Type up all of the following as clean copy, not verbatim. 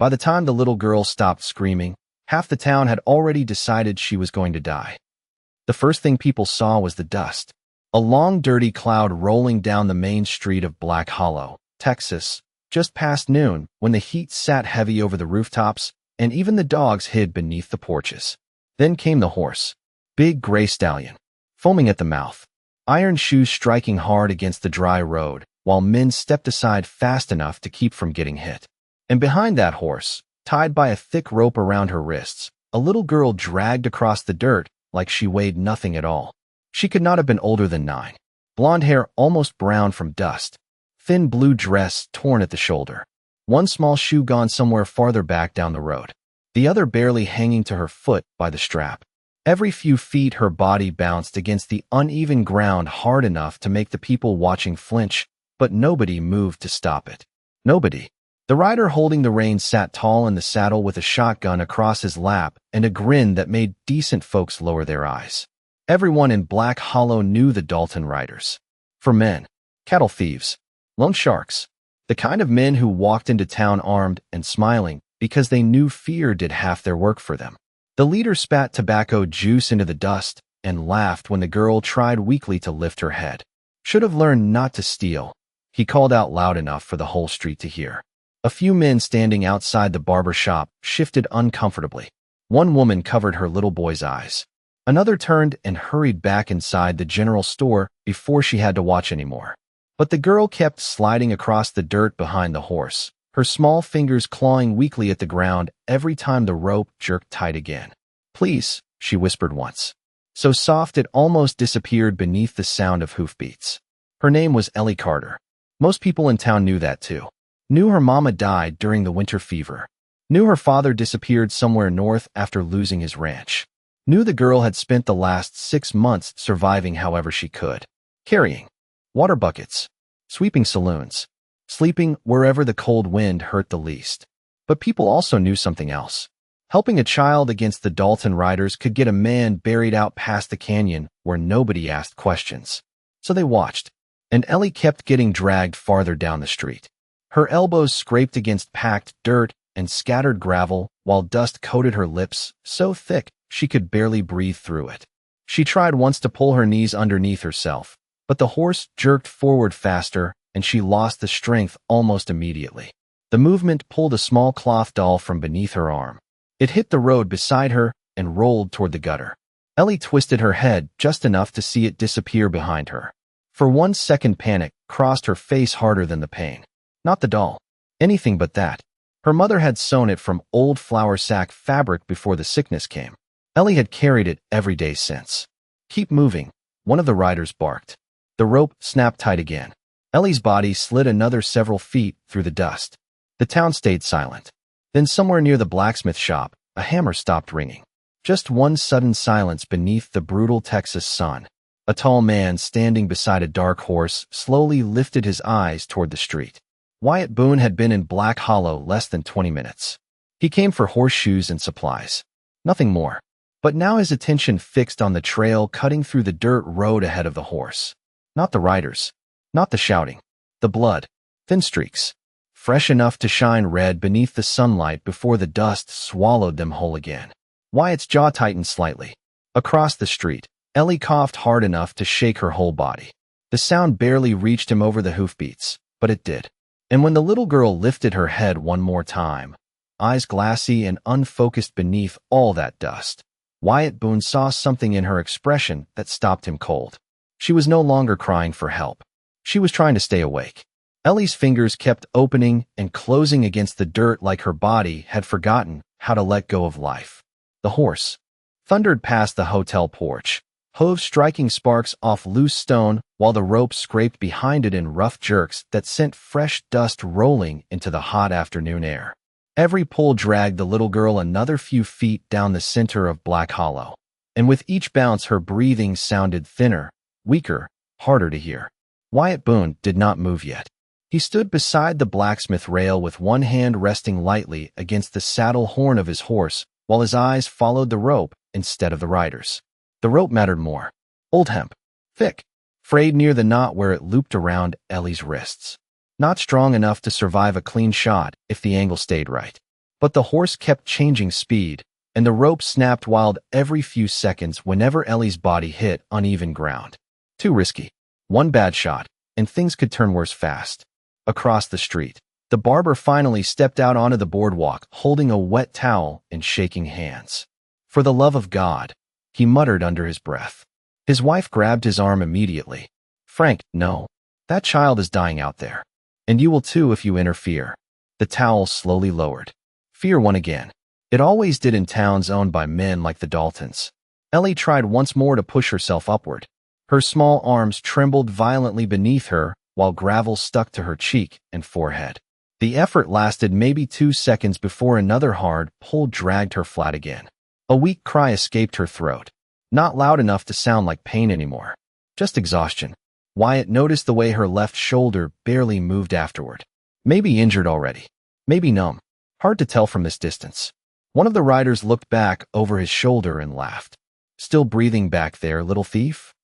By the time the little girl stopped screaming, half the town had already decided she was going to die. The first thing people saw was the dust. A long, dirty cloud rolling down the main street of Black Hollow, Texas, just past noon, when the heat sat heavy over the rooftops, and even the dogs hid beneath the porches. Then came the horse. Big gray stallion, foaming at the mouth, iron shoes striking hard against the dry road, while men stepped aside fast enough to keep from getting hit. And behind that horse, tied by a thick rope around her wrists, a little girl dragged across the dirt like she weighed nothing at all. She could not have been older than 9. Blonde hair almost brown from dust, thin blue dress torn at the shoulder, one small shoe gone somewhere farther back down the road, the other barely hanging to her foot by the strap. Every few feet her body bounced against the uneven ground hard enough to make the people watching flinch, but nobody moved to stop it. Nobody. The rider holding the reins sat tall in the saddle with a shotgun across his lap and a grin that made decent folks lower their eyes. Everyone in Black Hollow knew the Dalton riders. For men, cattle thieves, loan sharks, the kind of men who walked into town armed and smiling because they knew fear did half their work for them. The leader spat tobacco juice into the dust and laughed when the girl tried weakly to lift her head. Should have learned not to steal, he called out loud enough for the whole street to hear. A few men standing outside the barber shop shifted uncomfortably. One woman covered her little boy's eyes. Another turned and hurried back inside the general store before she had to watch anymore. But the girl kept sliding across the dirt behind the horse, her small fingers clawing weakly at the ground every time the rope jerked tight again. "Please," she whispered once, so soft it almost disappeared beneath the sound of hoofbeats. Her name was Ellie Carter. Most people in town knew that too. Knew her mama died during the winter fever. Knew her father disappeared somewhere north after losing his ranch. Knew the girl had spent the last 6 months surviving however she could. Carrying water buckets, sweeping saloons, sleeping wherever the cold wind hurt the least. But people also knew something else. Helping a child against the Dalton riders could get a man buried out past the canyon where nobody asked questions. So they watched, and Ellie kept getting dragged farther down the street. Her elbows scraped against packed dirt and scattered gravel while dust coated her lips so thick she could barely breathe through it. She tried once to pull her knees underneath herself, but the horse jerked forward faster and she lost the strength almost immediately. The movement pulled a small cloth doll from beneath her arm. It hit the road beside her and rolled toward the gutter. Ellie twisted her head just enough to see it disappear behind her. For 1 second, panic crossed her face harder than the pain. Not the doll. Anything but that. Her mother had sewn it from old flour sack fabric before the sickness came. Ellie had carried it every day since. "Keep moving," one of the riders barked. The rope snapped tight again. Ellie's body slid another several feet through the dust. The town stayed silent. Then somewhere near the blacksmith shop, a hammer stopped ringing. Just one sudden silence beneath the brutal Texas sun. A tall man standing beside a dark horse slowly lifted his eyes toward the street. Wyatt Boone had been in Black Hollow less than 20 minutes. He came for horseshoes and supplies. Nothing more. But now his attention fixed on the trail cutting through the dirt road ahead of the horse. Not the riders. Not the shouting. The blood. Thin streaks. Fresh enough to shine red beneath the sunlight before the dust swallowed them whole again. Wyatt's jaw tightened slightly. Across the street, Ellie coughed hard enough to shake her whole body. The sound barely reached him over the hoofbeats, but it did. And when the little girl lifted her head one more time, eyes glassy and unfocused beneath all that dust, Wyatt Boone saw something in her expression that stopped him cold. She was no longer crying for help. She was trying to stay awake. Ellie's fingers kept opening and closing against the dirt like her body had forgotten how to let go of life. The horse thundered past the hotel porch, hooves striking sparks off loose stone while the rope scraped behind it in rough jerks that sent fresh dust rolling into the hot afternoon air. Every pull dragged the little girl another few feet down the center of Black Hollow, and with each bounce her breathing sounded thinner, weaker, harder to hear. Wyatt Boone did not move yet. He stood beside the blacksmith rail with one hand resting lightly against the saddle horn of his horse while his eyes followed the rope instead of the riders. The rope mattered more. Old hemp. Thick. Frayed near the knot where it looped around Ellie's wrists. Not strong enough to survive a clean shot if the angle stayed right. But the horse kept changing speed, and the rope snapped wild every few seconds whenever Ellie's body hit uneven ground. Too risky. One bad shot, and things could turn worse fast. Across the street, the barber finally stepped out onto the boardwalk, holding a wet towel and shaking hands. "For the love of God," he muttered under his breath. His wife grabbed his arm immediately. "Frank, no. That child is dying out there. And you will too if you interfere." The towel slowly lowered. Fear won again. It always did in towns owned by men like the Daltons. Ellie tried once more to push herself upward. Her small arms trembled violently beneath her, while gravel stuck to her cheek and forehead. The effort lasted maybe 2 seconds before another hard pull dragged her flat again. A weak cry escaped her throat. Not loud enough to sound like pain anymore. Just exhaustion. Wyatt noticed the way her left shoulder barely moved afterward. Maybe injured already. Maybe numb. Hard to tell from this distance. One of the riders looked back over his shoulder and laughed. "Still breathing back there, little thief?"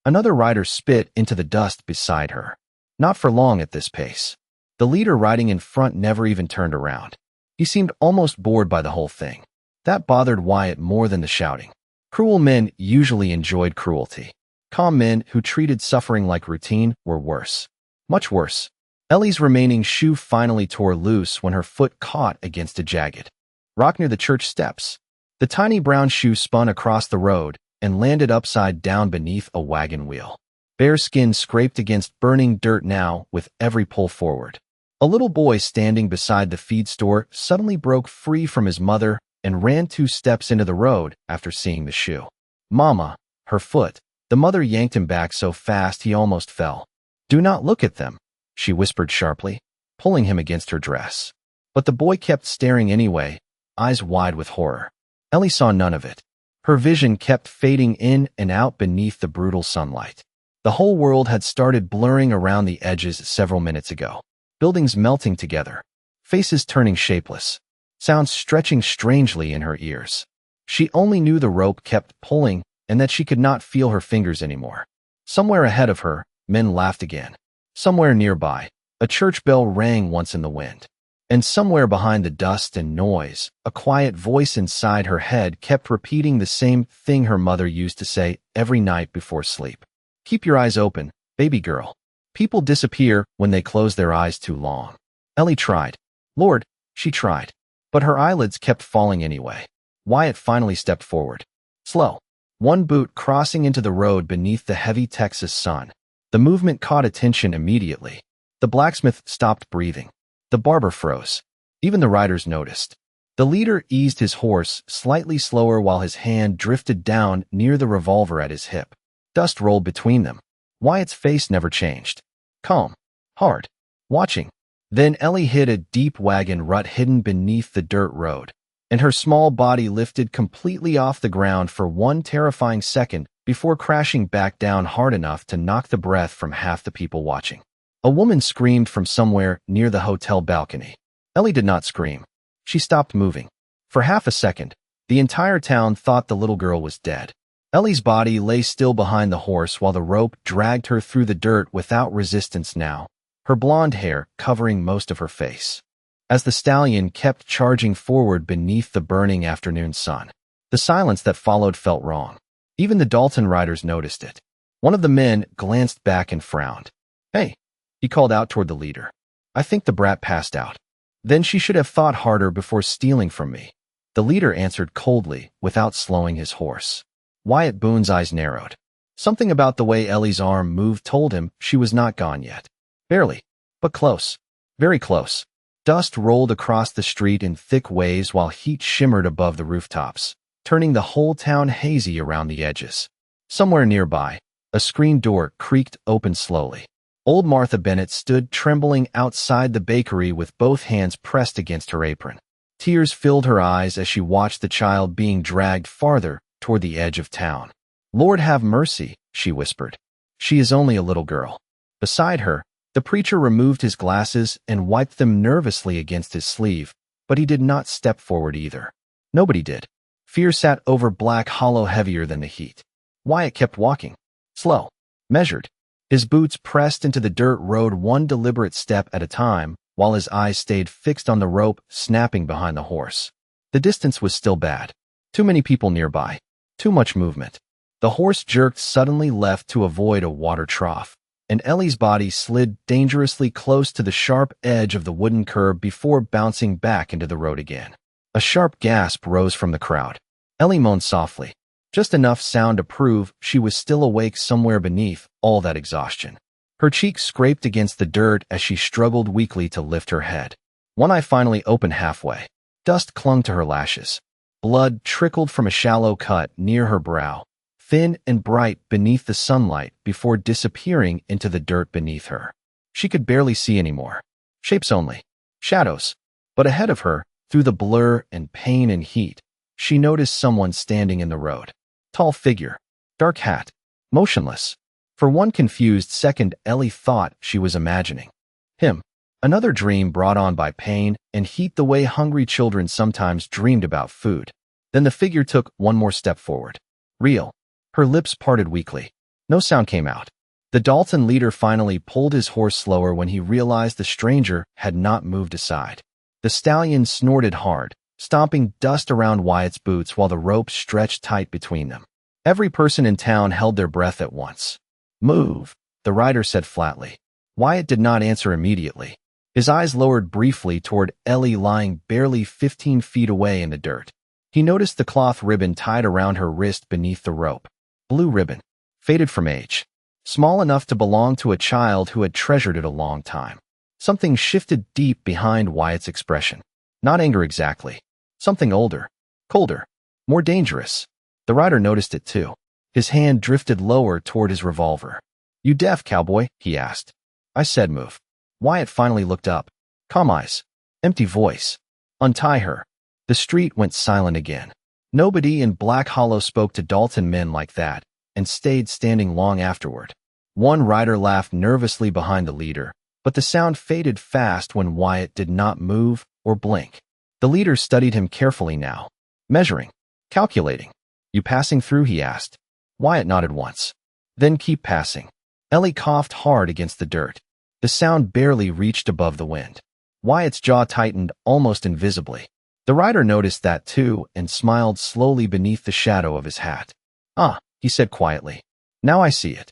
Another rider spit into the dust beside her. Not for long at this pace. The leader riding in front never even turned around. He seemed almost bored by the whole thing. That bothered Wyatt more than the shouting. Cruel men usually enjoyed cruelty. Calm men who treated suffering like routine were worse. Much worse. Ellie's remaining shoe finally tore loose when her foot caught against a jagged rock near the church steps. The tiny brown shoe spun across the road and landed upside down beneath a wagon wheel. Bare skin scraped against burning dirt now with every pull forward. A little boy standing beside the feed store suddenly broke free from his mother and ran 2 steps into the road after seeing the shoe. "Mama," her foot. The mother yanked him back so fast he almost fell. "Do not look at them," she whispered sharply, pulling him against her dress. But the boy kept staring anyway, eyes wide with horror. Ellie saw none of it. Her vision kept fading in and out beneath the brutal sunlight. The whole world had started blurring around the edges several minutes ago. Buildings melting together. Faces turning shapeless. Sounds stretching strangely in her ears. She only knew the rope kept pulling and that she could not feel her fingers anymore. Somewhere ahead of her, men laughed again. Somewhere nearby, a church bell rang once in the wind. And somewhere behind the dust and noise, a quiet voice inside her head kept repeating the same thing her mother used to say every night before sleep. "Keep your eyes open, baby girl. People disappear when they close their eyes too long." Ellie tried. Lord, she tried. But her eyelids kept falling anyway. Wyatt finally stepped forward. Slow. One boot crossing into the road beneath the heavy Texas sun. The movement caught attention immediately. The blacksmith stopped breathing. The barber froze. Even the riders noticed. The leader eased his horse slightly slower while his hand drifted down near the revolver at his hip. Dust rolled between them. Wyatt's face never changed. Calm. Hard. Watching. Then Ellie hit a deep wagon rut hidden beneath the dirt road, and her small body lifted completely off the ground for one terrifying second before crashing back down hard enough to knock the breath from half the people watching. A woman screamed from somewhere near the hotel balcony. Ellie did not scream. She stopped moving. For half a second, the entire town thought the little girl was dead. Ellie's body lay still behind the horse while the rope dragged her through the dirt without resistance now, her blonde hair covering most of her face. As the stallion kept charging forward beneath the burning afternoon sun, the silence that followed felt wrong. Even the Dalton riders noticed it. One of the men glanced back and frowned. "Hey," he called out toward the leader. "I think the brat passed out." "Then she should have thought harder before stealing from me," the leader answered coldly without slowing his horse. Wyatt Boone's eyes narrowed. Something about the way Ellie's arm moved told him she was not gone yet. Barely, but close. Very close. Dust rolled across the street in thick waves while heat shimmered above the rooftops, turning the whole town hazy around the edges. Somewhere nearby, a screen door creaked open slowly. Old Martha Bennett stood trembling outside the bakery with both hands pressed against her apron. Tears filled her eyes as she watched the child being dragged farther toward the edge of town. "Lord have mercy," she whispered. "She is only a little girl." Beside her, the preacher removed his glasses and wiped them nervously against his sleeve, but he did not step forward either. Nobody did. Fear sat over Black Hollow heavier than the heat. Wyatt kept walking. Slow. Measured. His boots pressed into the dirt road one deliberate step at a time, while his eyes stayed fixed on the rope snapping behind the horse. The distance was still bad. Too many people nearby. Too much movement. The horse jerked suddenly left to avoid a water trough, and Ellie's body slid dangerously close to the sharp edge of the wooden curb before bouncing back into the road again. A sharp gasp rose from the crowd. Ellie moaned softly, just enough sound to prove she was still awake somewhere beneath all that exhaustion. Her cheek scraped against the dirt as she struggled weakly to lift her head. One eye finally opened halfway. Dust clung to her lashes. Blood trickled from a shallow cut near her brow, thin and bright beneath the sunlight before disappearing into the dirt beneath her. She could barely see anymore. Shapes only. Shadows. But ahead of her, through the blur and pain and heat, she noticed someone standing in the road. Tall figure. Dark hat. Motionless. For one confused second, Ellie thought she was imagining him. Another dream brought on by pain and heat the way hungry children sometimes dreamed about food. Then the figure took one more step forward. Real. Her lips parted weakly. No sound came out. The Dalton leader finally pulled his horse slower when he realized the stranger had not moved aside. The stallion snorted hard, stomping dust around Wyatt's boots while the rope stretched tight between them. Every person in town held their breath at once. Move, the rider said flatly. Wyatt did not answer immediately. His eyes lowered briefly toward Ellie lying barely 15 feet away in the dirt. He noticed the cloth ribbon tied around her wrist beneath the rope. Blue ribbon, faded from age, small enough to belong to a child who had treasured it a long time. Something shifted deep behind Wyatt's expression. Not anger exactly. Something older, colder, more dangerous. The rider noticed it too. His hand drifted lower toward his revolver. You deaf, cowboy? He asked. I said move. Wyatt finally looked up. Calm eyes. Empty voice. Untie her. The street went silent again. Nobody in Black Hollow spoke to Dalton men like that, and stayed standing long afterward. One rider laughed nervously behind the leader, but the sound faded fast when Wyatt did not move or blink. The leader studied him carefully now, measuring, calculating. You passing through? He asked. Wyatt nodded once. Then keep passing. Ellie coughed hard against the dirt. The sound barely reached above the wind. Wyatt's jaw tightened almost invisibly. The rider noticed that too and smiled slowly beneath the shadow of his hat. Ah, he said quietly. Now I see it.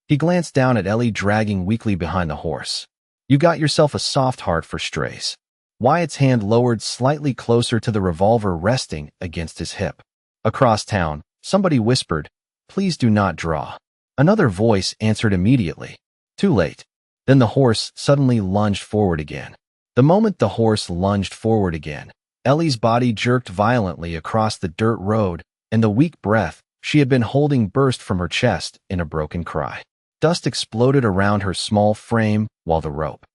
He glanced down at Ellie dragging weakly behind the horse. You got yourself a soft heart for strays. Wyatt's hand lowered slightly closer to the revolver resting against his hip. Across town, somebody whispered, Please do not draw. Another voice answered immediately. Too late. Then the horse suddenly lunged forward again. The moment the horse lunged forward again, Ellie's body jerked violently across the dirt road, and the weak breath she had been holding burst from her chest in a broken cry. Dust exploded around her small frame while the rope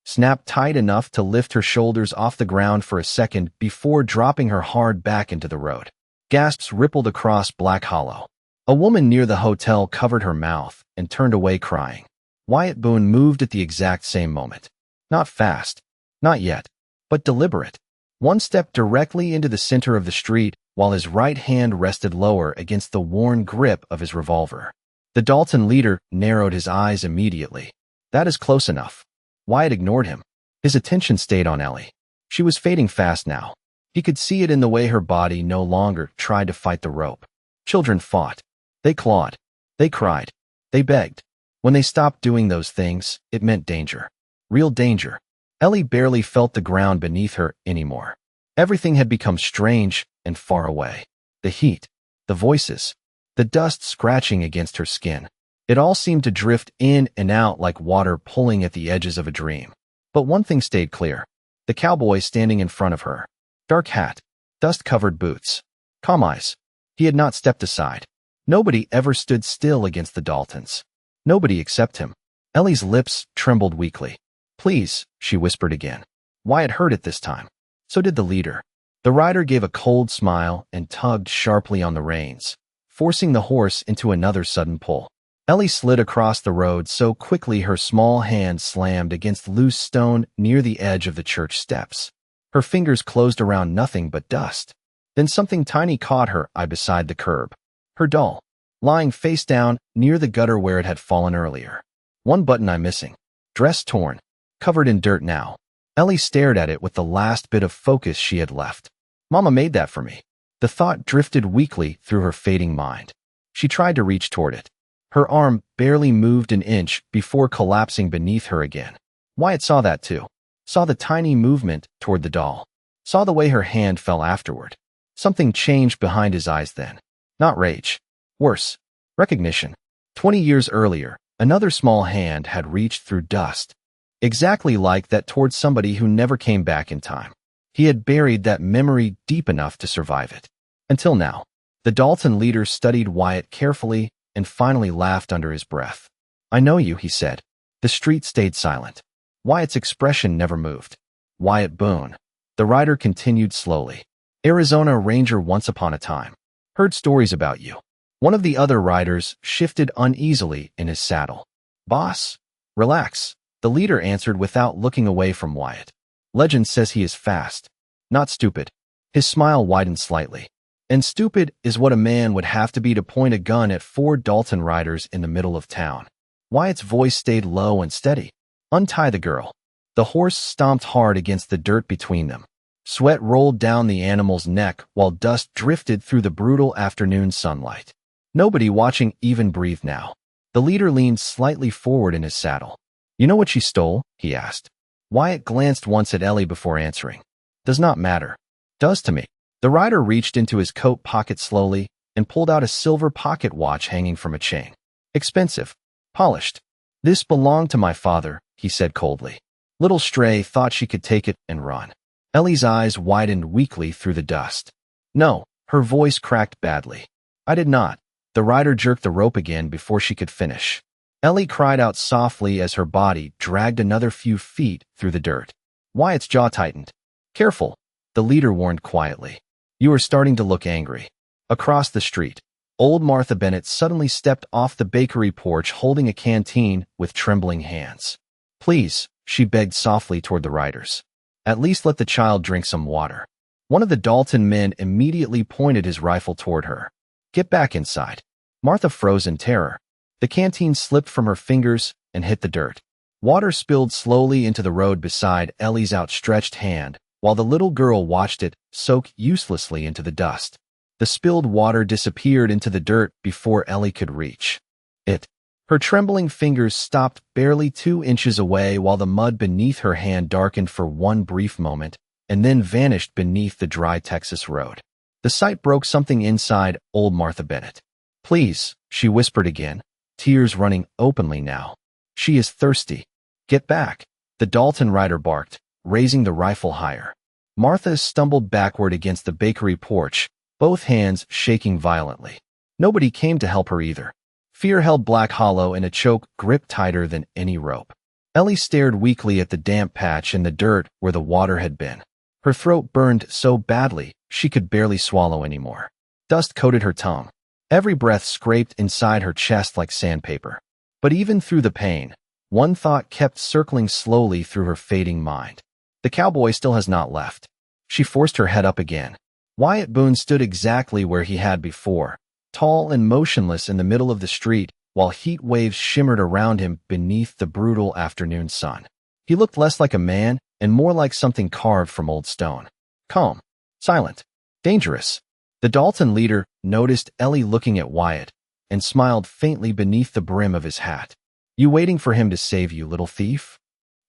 snapped tight enough to lift her shoulders off the ground for a second before dropping her hard back into the road. Gasps rippled across Black Hollow. A woman near the hotel covered her mouth and turned away crying. Wyatt Boone moved at the exact same moment. Not fast, not yet, but deliberate. One step directly into the center of the street while his right hand rested lower against the worn grip of his revolver. The Dalton leader narrowed his eyes immediately. That is close enough. Wyatt ignored him. His attention stayed on Ellie. She was fading fast now. He could see it in the way her body no longer tried to fight the rope. Children fought. They clawed. They cried. They begged. When they stopped doing those things, it meant danger. Real danger. Ellie barely felt the ground beneath her anymore. Everything had become strange and far away. The heat, the voices, the dust scratching against her skin. It all seemed to drift in and out like water pulling at the edges of a dream. But one thing stayed clear. The cowboy standing in front of her. Dark hat, dust-covered boots, calm eyes. He had not stepped aside. Nobody ever stood still against the Daltons. Nobody except him. Ellie's lips trembled weakly. Please, she whispered again. Wyatt heard it this time. So did the leader. The rider gave a cold smile and tugged sharply on the reins, forcing the horse into another sudden pull. Ellie slid across the road so quickly her small hand slammed against loose stone near the edge of the church steps. Her fingers closed around nothing but dust. Then something tiny caught her eye beside the curb. Her doll, lying face down near the gutter where it had fallen earlier. One button eye missing. Dress torn, covered in dirt now. Ellie stared at it with the last bit of focus she had left. Mama made that for me. The thought drifted weakly through her fading mind. She tried to reach toward it. Her arm barely moved an inch before collapsing beneath her again. Wyatt saw that too. Saw the tiny movement toward the doll. Saw the way her hand fell afterward. Something changed behind his eyes then. Not rage. Worse. Recognition. 20 years earlier, another small hand had reached through dust. Exactly like that toward somebody who never came back in time. He had buried that memory deep enough to survive it. Until now. The Dalton leader studied Wyatt carefully and finally laughed under his breath. I know you, he said. The street stayed silent. Wyatt's expression never moved. Wyatt Boone. The rider continued slowly. Arizona Ranger once upon a time. Heard stories about you. One of the other riders shifted uneasily in his saddle. Boss? Relax. The leader answered without looking away from Wyatt. Legend says he is fast. Not stupid. His smile widened slightly. And stupid is what a man would have to be to point a gun at 4 Dalton riders in the middle of town. Wyatt's voice stayed low and steady. Untie the girl. The horse stomped hard against the dirt between them. Sweat rolled down the animal's neck while dust drifted through the brutal afternoon sunlight. Nobody watching even breathed now. The leader leaned slightly forward in his saddle. You know what she stole? He asked. Wyatt glanced once at Ellie before answering. Does not matter. Does to me. The rider reached into his coat pocket slowly and pulled out a silver pocket watch hanging from a chain. Expensive. Polished. This belonged to my father, he said coldly. Little Stray thought she could take it and run. Ellie's eyes widened weakly through the dust. No, her voice cracked badly. I did not. The rider jerked the rope again before she could finish. Ellie cried out softly as her body dragged another few feet through the dirt. Wyatt's jaw tightened. Careful, the leader warned quietly. You are starting to look angry. Across the street, old Martha Bennett suddenly stepped off the bakery porch holding a canteen with trembling hands. Please, she begged softly toward the riders. At least let the child drink some water. One of the Dalton men immediately pointed his rifle toward her. Get back inside. Martha froze in terror. The canteen slipped from her fingers and hit the dirt. Water spilled slowly into the road beside Ellie's outstretched hand, while the little girl watched it soak uselessly into the dust. The spilled water disappeared into the dirt before Ellie could reach it. Her trembling fingers stopped barely 2 inches away while the mud beneath her hand darkened for one brief moment and then vanished beneath the dry Texas road. The sight broke something inside old Martha Bennett. Please, she whispered again, tears running openly now. She is thirsty. Get back, the Dalton rider barked, raising the rifle higher. Martha stumbled backward against the bakery porch, both hands shaking violently. Nobody came to help her either. Fear held Black Hollow in a choke gripped tighter than any rope. Ellie stared weakly at the damp patch in the dirt where the water had been. Her throat burned so badly she could barely swallow anymore. Dust coated her tongue. Every breath scraped inside her chest like sandpaper. But even through the pain, one thought kept circling slowly through her fading mind. The cowboy still has not left. She forced her head up again. Wyatt Boone stood exactly where he had before, tall and motionless in the middle of the street, while heat waves shimmered around him beneath the brutal afternoon sun. He looked less like a man and more like something carved from old stone. Calm, silent, dangerous. The Dalton leader noticed Ellie looking at Wyatt and smiled faintly beneath the brim of his hat. You waiting for him to save you, little thief?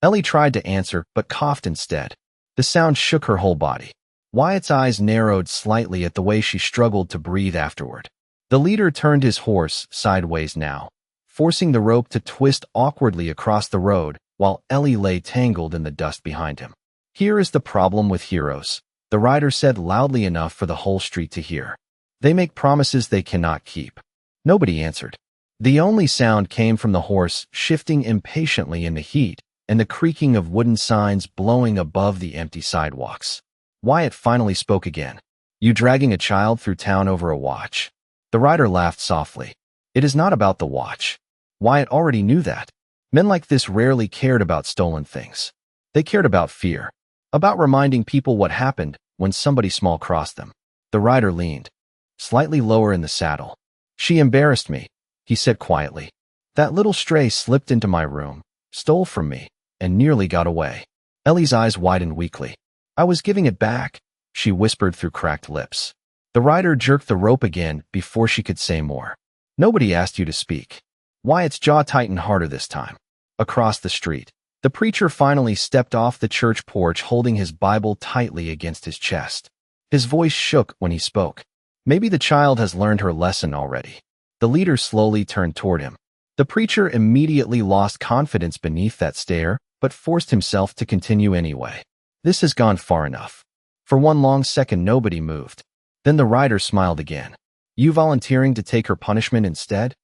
Ellie tried to answer, but coughed instead. The sound shook her whole body. Wyatt's eyes narrowed slightly at the way she struggled to breathe afterward. The leader turned his horse sideways now, forcing the rope to twist awkwardly across the road while Ellie lay tangled in the dust behind him. Here is the problem with heroes, the rider said loudly enough for the whole street to hear. They make promises they cannot keep. Nobody answered. The only sound came from the horse shifting impatiently in the heat and the creaking of wooden signs blowing above the empty sidewalks. Wyatt finally spoke again. You dragging a child through town over a watch? The rider laughed softly. It is not about the watch. Wyatt already knew that. Men like this rarely cared about stolen things. They cared about fear, about reminding people what happened when somebody small crossed them. The rider leaned, slightly lower in the saddle. She embarrassed me, he said quietly. That little stray slipped into my room, stole from me, and nearly got away. Ellie's eyes widened weakly. I was giving it back, she whispered through cracked lips. The rider jerked the rope again before she could say more. Nobody asked you to speak. Wyatt's jaw tightened harder this time. Across the street, the preacher finally stepped off the church porch holding his Bible tightly against his chest. His voice shook when he spoke. Maybe the child has learned her lesson already. The leader slowly turned toward him. The preacher immediately lost confidence beneath that stare, but forced himself to continue anyway. This has gone far enough. For one long second nobody moved. Then the rider smiled again. You volunteering to take her punishment instead?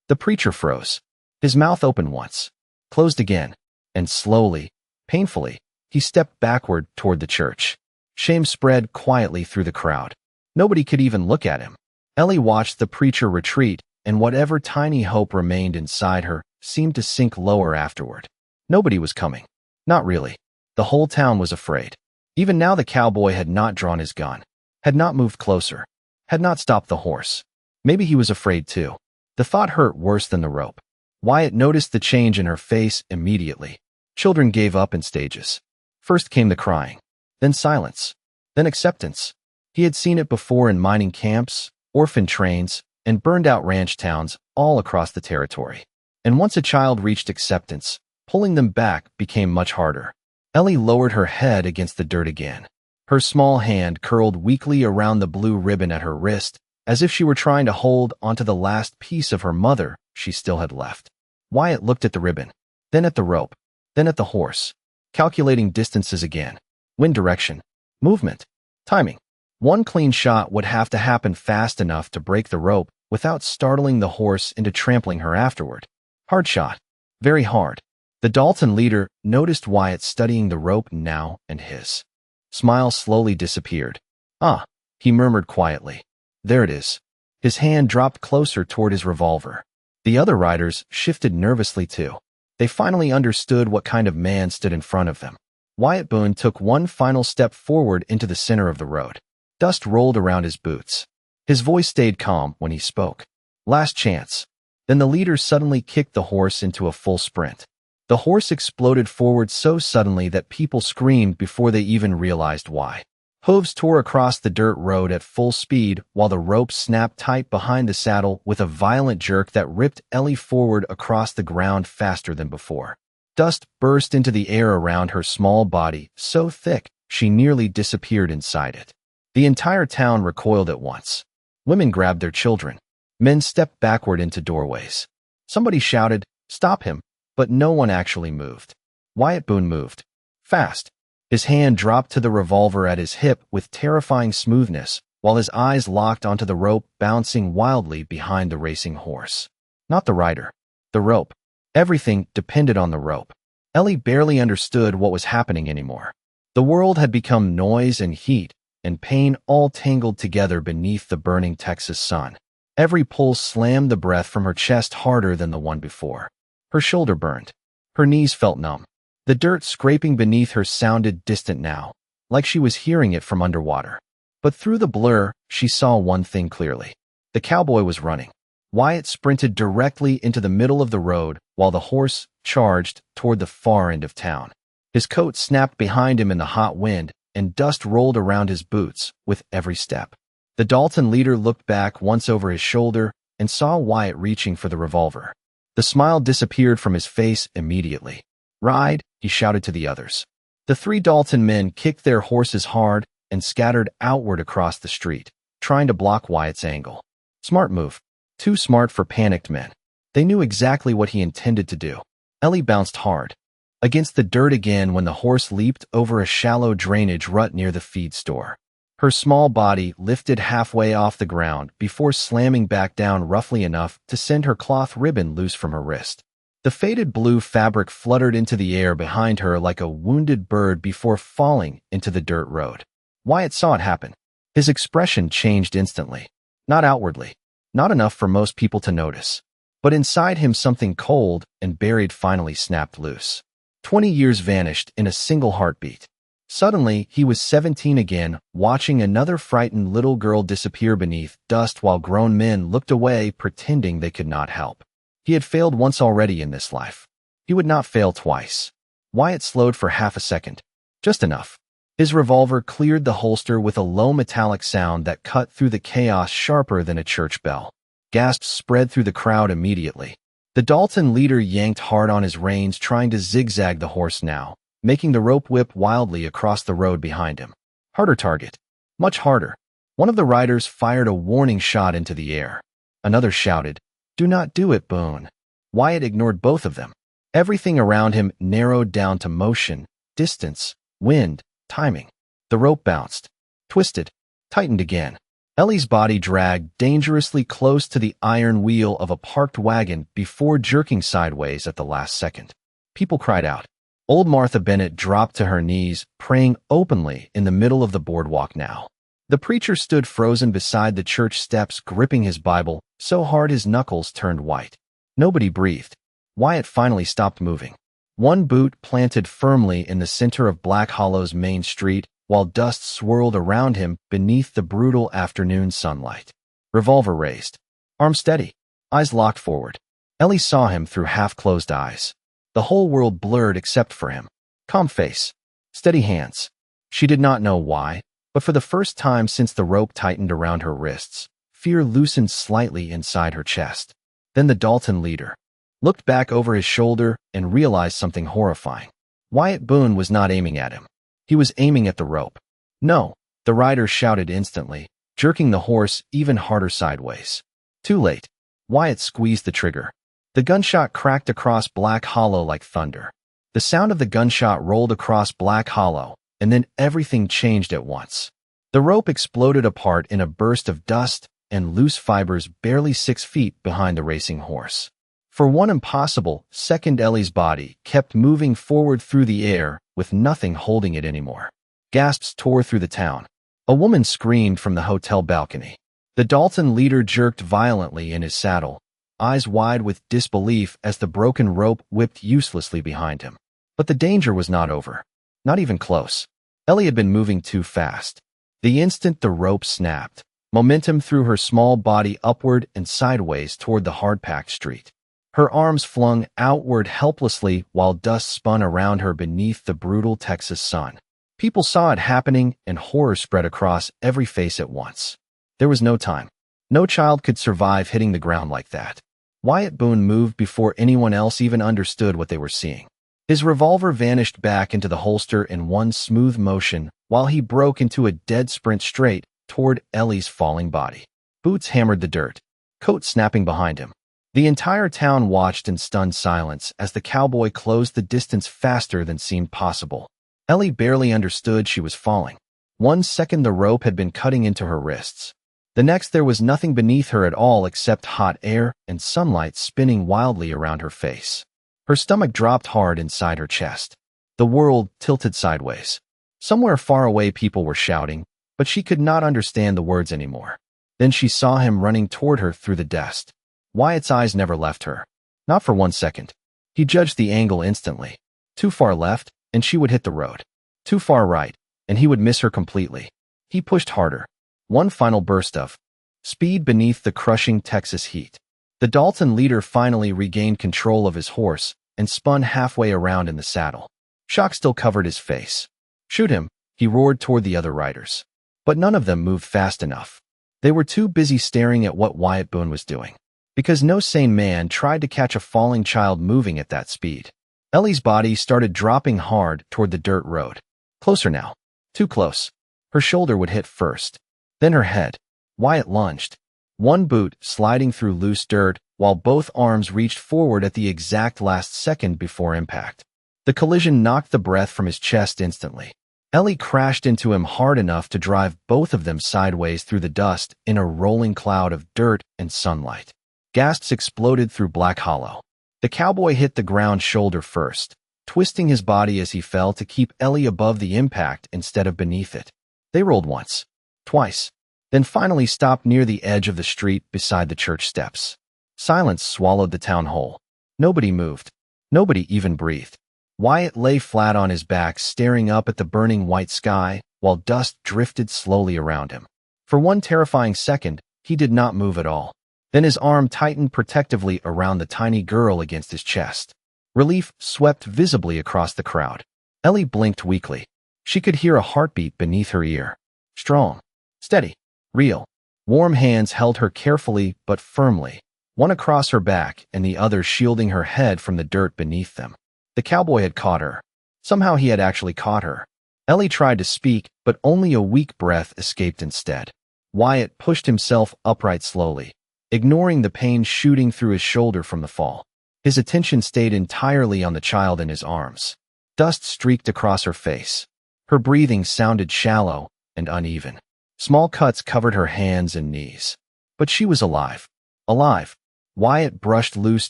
The preacher froze. His mouth opened once, closed again, and slowly, painfully, he stepped backward toward the church. Shame spread quietly through the crowd. Nobody could even look at him. Ellie watched the preacher retreat, and whatever tiny hope remained inside her seemed to sink lower afterward. Nobody was coming. Not really. The whole town was afraid. Even now the cowboy had not drawn his gun, had not moved closer, had not stopped the horse. Maybe he was afraid too. The thought hurt worse than the rope. Wyatt noticed the change in her face immediately. Children gave up in stages. First came the crying, then silence, then acceptance. He had seen it before in mining camps, orphan trains, and burned-out ranch towns all across the territory. And once a child reached acceptance, pulling them back became much harder. Ellie lowered her head against the dirt again. Her small hand curled weakly around the blue ribbon at her wrist, as if she were trying to hold onto the last piece of her mother she still had left. Wyatt looked at the ribbon, then at the rope, then at the horse, calculating distances again. Wind direction, movement, timing. One clean shot would have to happen fast enough to break the rope without startling the horse into trampling her afterward. Hard shot. Very hard. The Dalton leader noticed Wyatt studying the rope now, and his smile slowly disappeared. Ah, he murmured quietly. There it is. His hand dropped closer toward his revolver. The other riders shifted nervously too. They finally understood what kind of man stood in front of them. Wyatt Boone took one final step forward into the center of the road. Dust rolled around his boots. His voice stayed calm when he spoke. Last chance. Then the leader suddenly kicked the horse into a full sprint. The horse exploded forward so suddenly that people screamed before they even realized why. Hooves tore across the dirt road at full speed while the rope snapped tight behind the saddle with a violent jerk that ripped Ellie forward across the ground faster than before. Dust burst into the air around her small body, so thick she nearly disappeared inside it. The entire town recoiled at once. Women grabbed their children. Men stepped backward into doorways. Somebody shouted, "Stop him!" but no one actually moved. Wyatt Boone moved. Fast. His hand dropped to the revolver at his hip with terrifying smoothness, while his eyes locked onto the rope bouncing wildly behind the racing horse. Not the rider. The rope. Everything depended on the rope. Ellie barely understood what was happening anymore. The world had become noise and heat, and pain all tangled together beneath the burning Texas sun. Every pulse slammed the breath from her chest harder than the one before. Her shoulder burned. Her knees felt numb. The dirt scraping beneath her sounded distant now, like she was hearing it from underwater. But through the blur, she saw one thing clearly. The cowboy was running. Wyatt sprinted directly into the middle of the road while the horse charged toward the far end of town. His coat snapped behind him in the hot wind, and dust rolled around his boots with every step. The Dalton leader looked back once over his shoulder and saw Wyatt reaching for the revolver. The smile disappeared from his face immediately. "Ride," he shouted to the others. The three Dalton men kicked their horses hard and scattered outward across the street, trying to block Wyatt's angle. Smart move. Too smart for panicked men. They knew exactly what he intended to do. Ellie bounced hard against the dirt again when the horse leaped over a shallow drainage rut near the feed store. Her small body lifted halfway off the ground before slamming back down roughly enough to send her cloth ribbon loose from her wrist. The faded blue fabric fluttered into the air behind her like a wounded bird before falling into the dirt road. Wyatt saw it happen. His expression changed instantly. Not outwardly. Not enough for most people to notice. But inside him something cold and buried finally snapped loose. 20 years vanished in a single heartbeat. Suddenly, he was 17 again, watching another frightened little girl disappear beneath dust while grown men looked away pretending they could not help. He had failed once already in this life. He would not fail twice. Wyatt slowed for half a second, Just enough. His revolver cleared the holster with a low metallic sound that cut through the chaos sharper than a church bell. Gasps spread through the crowd immediately. The Dalton leader yanked hard on his reins, trying to zigzag the horse now, making the rope whip wildly across the road behind him. Harder target. Much harder. One of the riders fired a warning shot into the air. Another shouted, "Do not do it, Boone." Wyatt ignored both of them. Everything around him narrowed down to motion, distance, wind, timing. The rope bounced, twisted, tightened again. Ellie's body dragged dangerously close to the iron wheel of a parked wagon before jerking sideways at the last second. People cried out. Old Martha Bennett dropped to her knees, praying openly in the middle of the boardwalk now. The preacher stood frozen beside the church steps, gripping his Bible so hard his knuckles turned white. Nobody breathed. Wyatt finally stopped moving. One boot planted firmly in the center of Black Hollow's main street, while dust swirled around him beneath the brutal afternoon sunlight. Revolver raised. Arm steady. Eyes locked forward. Ellie saw him through half-closed eyes. The whole world blurred except for him. Calm face. Steady hands. She did not know why, but for the first time since the rope tightened around her wrists, fear loosened slightly inside her chest. Then the Dalton leader looked back over his shoulder and realized something horrifying. Wyatt Boone was not aiming at him. He was aiming at the rope. No, the rider shouted instantly, jerking the horse even harder sideways. Too late. Wyatt squeezed the trigger. The gunshot cracked across Black Hollow like thunder. The sound of the gunshot rolled across Black Hollow, and then everything changed at once. The rope exploded apart in a burst of dust and loose fibers barely 6 feet behind the racing horse. For one impossible second, Ellie's body kept moving forward through the air with nothing holding it anymore. Gasps tore through the town. A woman screamed from the hotel balcony. The Dalton leader jerked violently in his saddle, eyes wide with disbelief as the broken rope whipped uselessly behind him. But the danger was not over. Not even close. Ellie had been moving too fast. The instant the rope snapped, momentum threw her small body upward and sideways toward the hard-packed street. Her arms flung outward helplessly while dust spun around her beneath the brutal Texas sun. People saw it happening, and horror spread across every face at once. There was no time. No child could survive hitting the ground like that. Wyatt Boone moved before anyone else even understood what they were seeing. His revolver vanished back into the holster in one smooth motion while he broke into a dead sprint straight toward Ellie's falling body. Boots hammered the dirt, coat snapping behind him. The entire town watched in stunned silence as the cowboy closed the distance faster than seemed possible. Ellie barely understood she was falling. 1 second the rope had been cutting into her wrists. The next there was nothing beneath her at all except hot air and sunlight spinning wildly around her face. Her stomach dropped hard inside her chest. The world tilted sideways. Somewhere far away people were shouting, but she could not understand the words anymore. Then she saw him running toward her through the dust. Wyatt's eyes never left her. Not for 1 second. He judged the angle instantly. Too far left, and she would hit the road. Too far right, and he would miss her completely. He pushed harder. One final burst of speed beneath the crushing Texas heat. The Dalton leader finally regained control of his horse and spun halfway around in the saddle. Shock still covered his face. Shoot him, he roared toward the other riders. But none of them moved fast enough. They were too busy staring at what Wyatt Boone was doing. Because no sane man tried to catch a falling child moving at that speed. Ellie's body started dropping hard toward the dirt road. Closer now. Too close. Her shoulder would hit first. Then her head. Wyatt lunged. One boot sliding through loose dirt, while both arms reached forward at the exact last second before impact. The collision knocked the breath from his chest instantly. Ellie crashed into him hard enough to drive both of them sideways through the dust in a rolling cloud of dirt and sunlight. Gasps exploded through Black Hollow. The cowboy hit the ground shoulder first, twisting his body as he fell to keep Ellie above the impact instead of beneath it. They rolled once, twice, then finally stopped near the edge of the street beside the church steps. Silence swallowed the town whole. Nobody moved. Nobody even breathed. Wyatt lay flat on his back, staring up at the burning white sky, while dust drifted slowly around him. For one terrifying second, he did not move at all. Then his arm tightened protectively around the tiny girl against his chest. Relief swept visibly across the crowd. Ellie blinked weakly. She could hear a heartbeat beneath her ear. Strong, steady, real. Warm hands held her carefully but firmly, one across her back and the other shielding her head from the dirt beneath them. The cowboy had caught her. Somehow he had actually caught her. Ellie tried to speak, but only a weak breath escaped instead. Wyatt pushed himself upright slowly, ignoring the pain shooting through his shoulder from the fall. His attention stayed entirely on the child in his arms. Dust streaked across her face. Her breathing sounded shallow and uneven. Small cuts covered her hands and knees. But she was alive. Alive. Wyatt brushed loose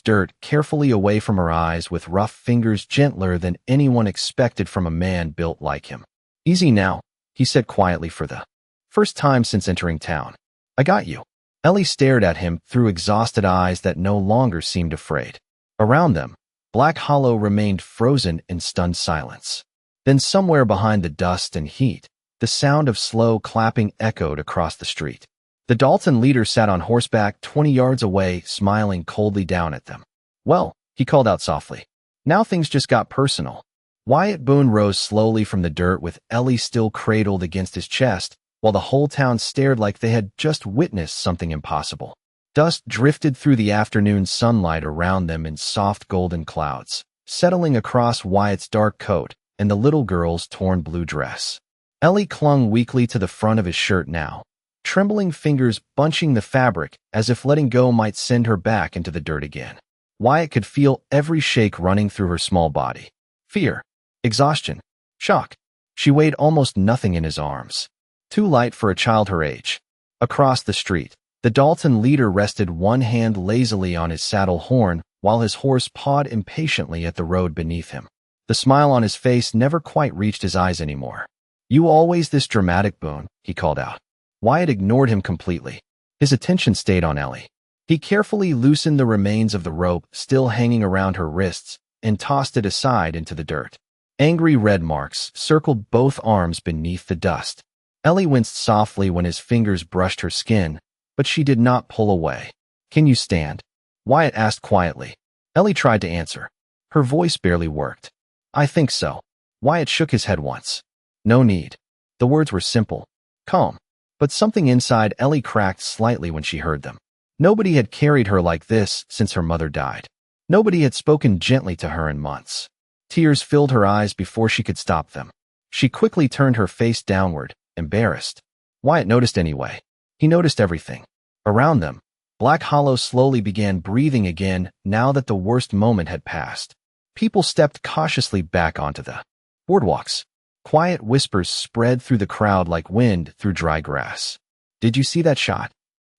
dirt carefully away from her eyes with rough fingers gentler than anyone expected from a man built like him. Easy now, he said quietly for the first time since entering town. I got you. Ellie stared at him through exhausted eyes that no longer seemed afraid. Around them, Black Hollow remained frozen in stunned silence. Then somewhere behind the dust and heat, the sound of slow clapping echoed across the street. The Dalton leader sat on horseback 20 yards away, smiling coldly down at them. Well, he called out softly. Now things just got personal. Wyatt Boone rose slowly from the dirt with Ellie still cradled against his chest, while the whole town stared like they had just witnessed something impossible. Dust drifted through the afternoon sunlight around them in soft golden clouds, settling across Wyatt's dark coat and the little girl's torn blue dress. Ellie clung weakly to the front of his shirt now, trembling fingers bunching the fabric as if letting go might send her back into the dirt again. Wyatt could feel every shake running through her small body. Fear, exhaustion, shock. She weighed almost nothing in his arms. Too light for a child her age. Across the street, the Dalton leader rested one hand lazily on his saddle horn while his horse pawed impatiently at the road beneath him. The smile on his face never quite reached his eyes anymore. You always this dramatic, Boone, he called out. Wyatt ignored him completely. His attention stayed on Ellie. He carefully loosened the remains of the rope still hanging around her wrists and tossed it aside into the dirt. Angry red marks circled both arms beneath the dust. Ellie winced softly when his fingers brushed her skin, but she did not pull away. Can you stand? Wyatt asked quietly. Ellie tried to answer. Her voice barely worked. I think so. Wyatt shook his head once. No need. The words were simple, calm, but something inside Ellie cracked slightly when she heard them. Nobody had carried her like this since her mother died. Nobody had spoken gently to her in months. Tears filled her eyes before she could stop them. She quickly turned her face downward, embarrassed. Wyatt noticed anyway. He noticed everything. Around them, Black Hollow slowly began breathing again now that the worst moment had passed. People stepped cautiously back onto the boardwalks. Quiet whispers spread through the crowd like wind through dry grass. Did you see that shot?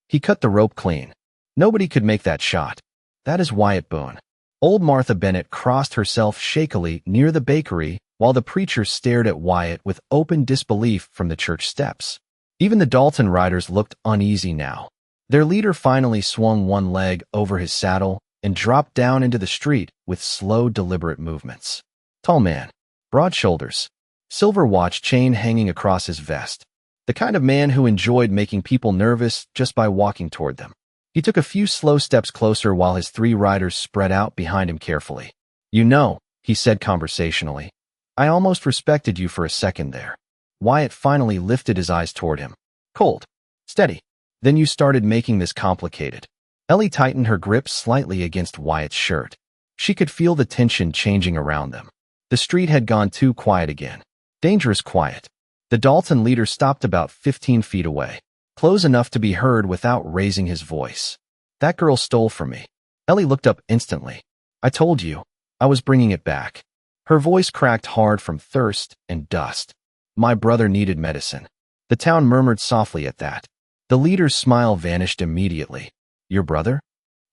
He cut the rope clean. Nobody could make that shot. That is Wyatt Boone. Old Martha Bennett crossed herself shakily near the bakery while the preacher stared at Wyatt with open disbelief from the church steps. Even the Dalton riders looked uneasy now. Their leader finally swung one leg over his saddle and dropped down into the street with slow, deliberate movements. Tall man, broad shoulders, silver watch chain hanging across his vest. The kind of man who enjoyed making people nervous just by walking toward them. He took a few slow steps closer while his three riders spread out behind him carefully. You know, he said conversationally, I almost respected you for a second there. Wyatt finally lifted his eyes toward him. Cold. Steady. Then you started making this complicated. Ellie tightened her grip slightly against Wyatt's shirt. She could feel the tension changing around them. The street had gone too quiet again. Dangerous quiet. The Dalton leader stopped about 15 feet away, close enough to be heard without raising his voice. That girl stole from me. Ellie looked up instantly. I told you, I was bringing it back. Her voice cracked hard from thirst and dust. My brother needed medicine. The town murmured softly at that. The leader's smile vanished immediately. Your brother?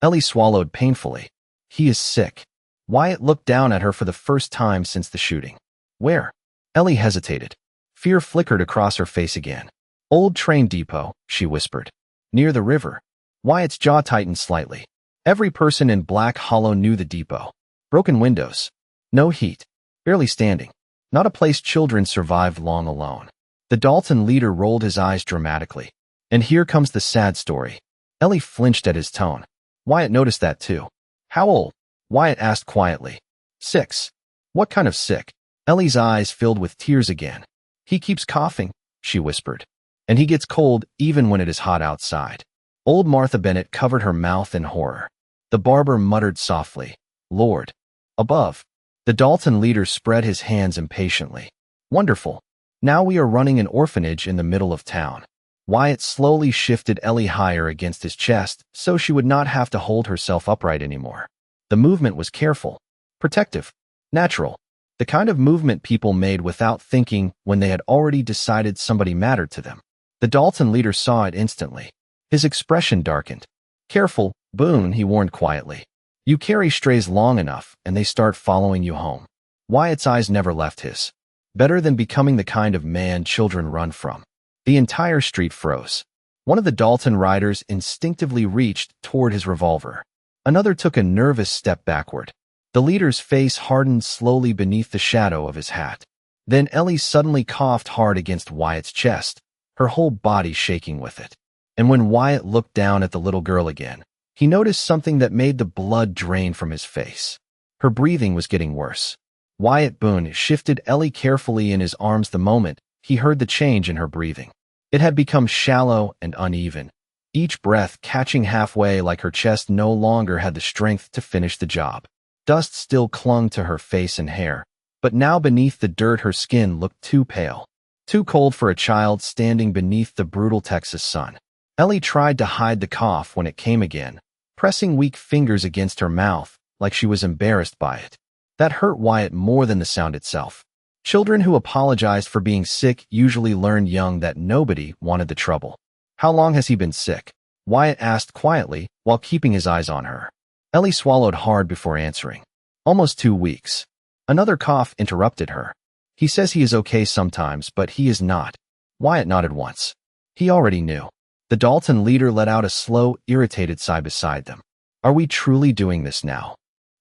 Ellie swallowed painfully. He is sick. Wyatt looked down at her for the first time since the shooting. Where? Ellie hesitated. Fear flickered across her face again. Old train depot, she whispered. Near the river. Wyatt's jaw tightened slightly. Every person in Black Hollow knew the depot. Broken windows. No heat. Barely standing. Not a place children survived long alone. The Dalton leader rolled his eyes dramatically. And here comes the sad story. Ellie flinched at his tone. Wyatt noticed that too. How old? Wyatt asked quietly. 6. What kind of sick? Ellie's eyes filled with tears again. He keeps coughing, she whispered. And he gets cold even when it is hot outside. Old Martha Bennett covered her mouth in horror. The barber muttered softly, Lord. Above. The Dalton leader spread his hands impatiently. Wonderful. Now we are running an orphanage in the middle of town. Wyatt slowly shifted Ellie higher against his chest so she would not have to hold herself upright anymore. The movement was careful, protective, natural, the kind of movement people made without thinking when they had already decided somebody mattered to them. The Dalton leader saw it instantly. His expression darkened. Careful, Boone, he warned quietly. You carry strays long enough and they start following you home. Wyatt's eyes never left his. Better than becoming the kind of man children run from. The entire street froze. One of the Dalton riders instinctively reached toward his revolver. Another took a nervous step backward. The leader's face hardened slowly beneath the shadow of his hat. Then Ellie suddenly coughed hard against Wyatt's chest, her whole body shaking with it. And when Wyatt looked down at the little girl again, he noticed something that made the blood drain from his face. Her breathing was getting worse. Wyatt Boone shifted Ellie carefully in his arms the moment he heard the change in her breathing. It had become shallow and uneven, each breath catching halfway like her chest no longer had the strength to finish the job. Dust still clung to her face and hair, but now beneath the dirt her skin looked too pale, too cold for a child standing beneath the brutal Texas sun. Ellie tried to hide the cough when it came again, pressing weak fingers against her mouth like she was embarrassed by it. That hurt Wyatt more than the sound itself. Children who apologized for being sick usually learned young that nobody wanted the trouble. How long has he been sick? Wyatt asked quietly while keeping his eyes on her. Ellie swallowed hard before answering. Almost 2 weeks. Another cough interrupted her. He says he is okay sometimes, but he is not. Wyatt nodded once. He already knew. The Dalton leader let out a slow, irritated sigh beside them. Are we truly doing this now?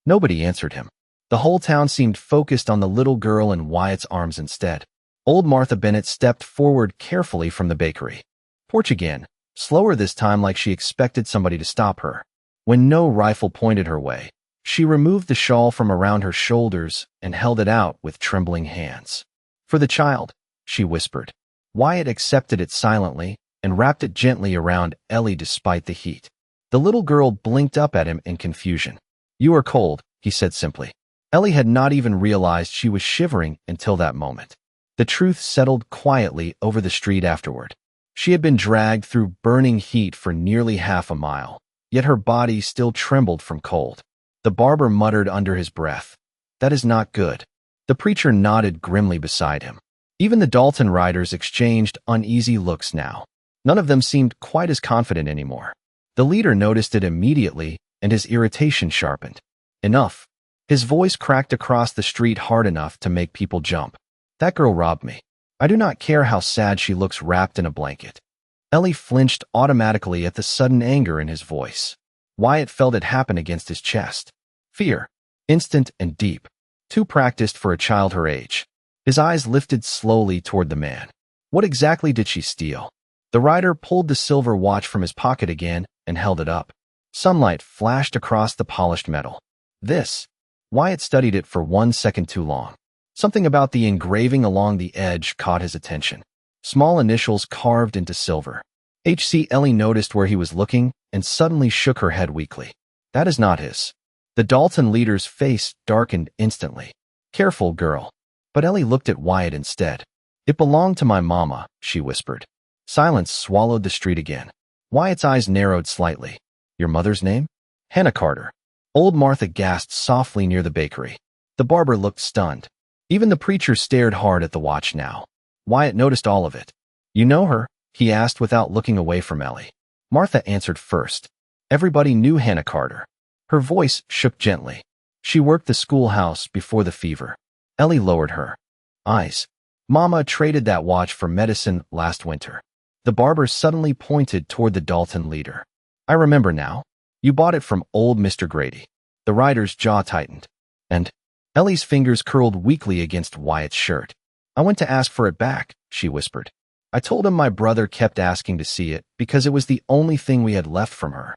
Nobody answered him. The whole town seemed focused on the little girl in Wyatt's arms instead. Old Martha Bennett stepped forward carefully from the bakery. Porch again, slower this time like she expected somebody to stop her. When no rifle pointed her way, she removed the shawl from around her shoulders and held it out with trembling hands. For the child, she whispered. Wyatt accepted it silently and wrapped it gently around Ellie despite the heat. The little girl blinked up at him in confusion. You are cold, he said simply. Ellie had not even realized she was shivering until that moment. The truth settled quietly over the street afterward. She had been dragged through burning heat for nearly half a mile, yet her body still trembled from cold. The barber muttered under his breath, That is not good. The preacher nodded grimly beside him. Even the Dalton riders exchanged uneasy looks now. None of them seemed quite as confident anymore. The leader noticed it immediately, and his irritation sharpened. Enough. His voice cracked across the street hard enough to make people jump. That girl robbed me. I do not care how sad she looks wrapped in a blanket. Ellie flinched automatically at the sudden anger in his voice. Wyatt felt it happen against his chest. Fear. Instant and deep. Too practiced for a child her age. His eyes lifted slowly toward the man. What exactly did she steal? The rider pulled the silver watch from his pocket again and held it up. Sunlight flashed across the polished metal. This. Wyatt studied it for 1 second too long. Something about the engraving along the edge caught his attention. Small initials carved into silver. H.C. Ellie noticed where he was looking and suddenly shook her head weakly. That is not his. The Dalton leader's face darkened instantly. Careful, girl. But Ellie looked at Wyatt instead. It belonged to my mama, she whispered. Silence swallowed the street again. Wyatt's eyes narrowed slightly. Your mother's name? Hannah Carter. Old Martha gasped softly near the bakery. The barber looked stunned. Even the preacher stared hard at the watch now. Wyatt noticed all of it. You know her? He asked without looking away from Ellie. Martha answered first. Everybody knew Hannah Carter. Her voice shook gently. She worked the schoolhouse before the fever. Ellie lowered her eyes. Mama traded that watch for medicine last winter. The barber suddenly pointed toward the Dalton leader. I remember now. You bought it from old Mr. Grady. The rider's jaw tightened. And Ellie's fingers curled weakly against Wyatt's shirt. I went to ask for it back, she whispered. I told him my brother kept asking to see it because it was the only thing we had left from her.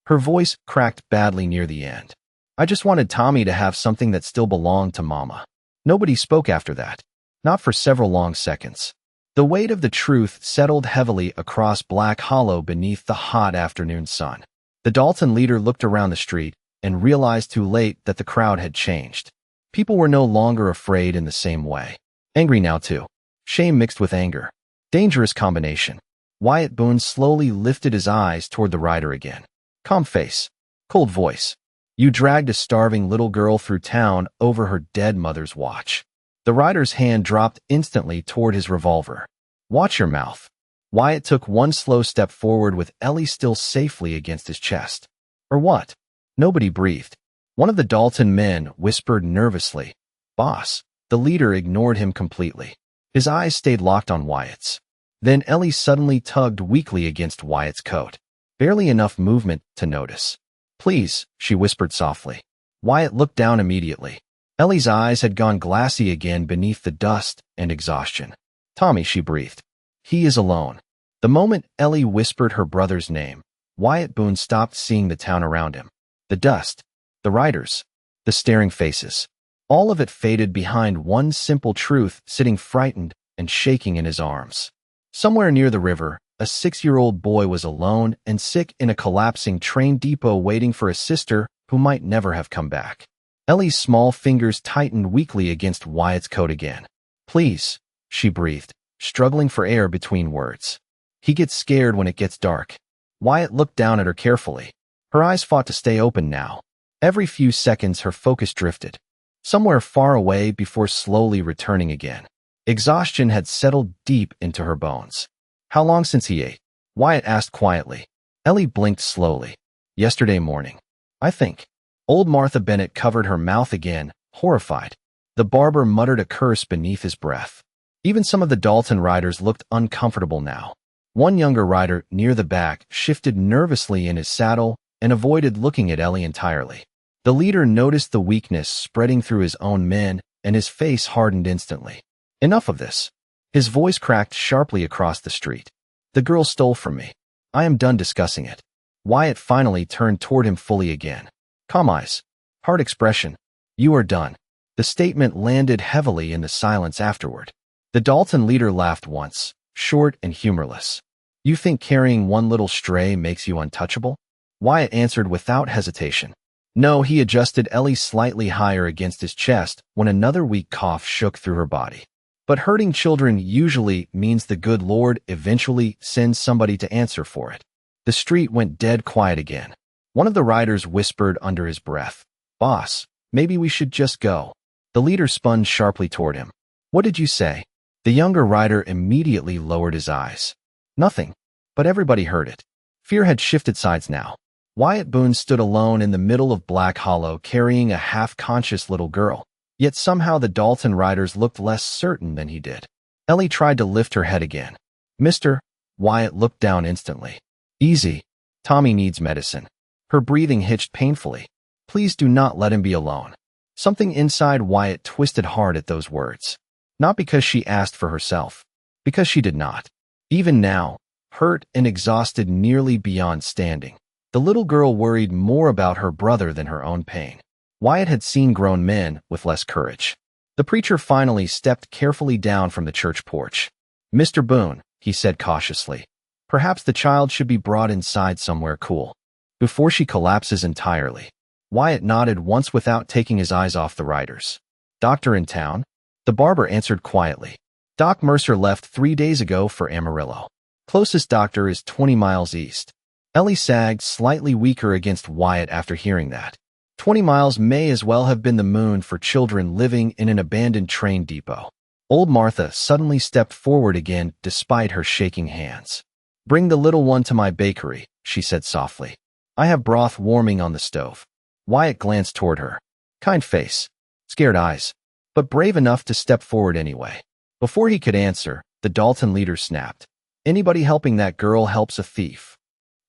Her voice cracked badly near the end. I just wanted Tommy to have something that still belonged to Mama. Nobody spoke after that. Not for several long seconds. The weight of the truth settled heavily across Black Hollow beneath the hot afternoon sun. The Dalton leader looked around the street and realized too late that the crowd had changed. People were no longer afraid in the same way. Angry now, too. Shame mixed with anger. Dangerous combination. Wyatt Boone slowly lifted his eyes toward the rider again. Calm face. Cold voice. You dragged a starving little girl through town over her dead mother's watch. The rider's hand dropped instantly toward his revolver. Watch your mouth. Wyatt took one slow step forward with Ellie still safely against his chest. Or what? Nobody breathed. One of the Dalton men whispered nervously. Boss. The leader ignored him completely. His eyes stayed locked on Wyatt's. Then Ellie suddenly tugged weakly against Wyatt's coat. Barely enough movement to notice. Please, she whispered softly. Wyatt looked down immediately. Ellie's eyes had gone glassy again beneath the dust and exhaustion. Tommy, she breathed. He is alone. The moment Ellie whispered her brother's name, Wyatt Boone stopped seeing the town around him. The dust, the riders, the staring faces. All of it faded behind one simple truth sitting frightened and shaking in his arms. Somewhere near the river, a 6-year-old boy was alone and sick in a collapsing train depot waiting for a sister who might never have come back. Ellie's small fingers tightened weakly against Wyatt's coat again. Please, she breathed, struggling for air between words. He gets scared when it gets dark. Wyatt looked down at her carefully. Her eyes fought to stay open now. Every few seconds her focus drifted. Somewhere far away before slowly returning again. Exhaustion had settled deep into her bones. How long since he ate? Wyatt asked quietly. Ellie blinked slowly. Yesterday morning. I think. Old Martha Bennett covered her mouth again, horrified. The barber muttered a curse beneath his breath. Even some of the Dalton riders looked uncomfortable now. One younger rider near the back shifted nervously in his saddle and avoided looking at Ellie entirely. The leader noticed the weakness spreading through his own men, and his face hardened instantly. Enough of this. His voice cracked sharply across the street. The girl stole from me. I am done discussing it. Wyatt finally turned toward him fully again. Calm eyes. Hard expression. You are done. The statement landed heavily in the silence afterward. The Dalton leader laughed once, short and humorless. You think carrying one little stray makes you untouchable? Wyatt answered without hesitation. No, he adjusted Ellie slightly higher against his chest when another weak cough shook through her body. But hurting children usually means the good Lord eventually sends somebody to answer for it. The street went dead quiet again. One of the riders whispered under his breath, Boss, maybe we should just go. The leader spun sharply toward him. What did you say? The younger rider immediately lowered his eyes. Nothing. But everybody heard it. Fear had shifted sides now. Wyatt Boone stood alone in the middle of Black Hollow carrying a half-conscious little girl. Yet somehow the Dalton riders looked less certain than he did. Ellie tried to lift her head again. Mister, Wyatt looked down instantly. Easy. Tommy needs medicine. Her breathing hitched painfully. Please do not let him be alone. Something inside Wyatt twisted hard at those words. Not because she asked for herself. Because she did not. Even now, hurt and exhausted nearly beyond standing, the little girl worried more about her brother than her own pain. Wyatt had seen grown men with less courage. The preacher finally stepped carefully down from the church porch. Mr. Boone, he said cautiously, perhaps the child should be brought inside somewhere cool. Before she collapses entirely. Wyatt nodded once without taking his eyes off the riders. Doctor in town? The barber answered quietly. Doc Mercer left 3 days ago for Amarillo. Closest doctor is 20 miles east. Ellie sagged slightly weaker against Wyatt after hearing that. 20 miles may as well have been the moon for children living in an abandoned train depot. Old Martha suddenly stepped forward again despite her shaking hands. Bring the little one to my bakery, she said softly. I have broth warming on the stove. Wyatt glanced toward her. Kind face. Scared eyes. But brave enough to step forward anyway. Before he could answer, the Dalton leader snapped. Anybody helping that girl helps a thief.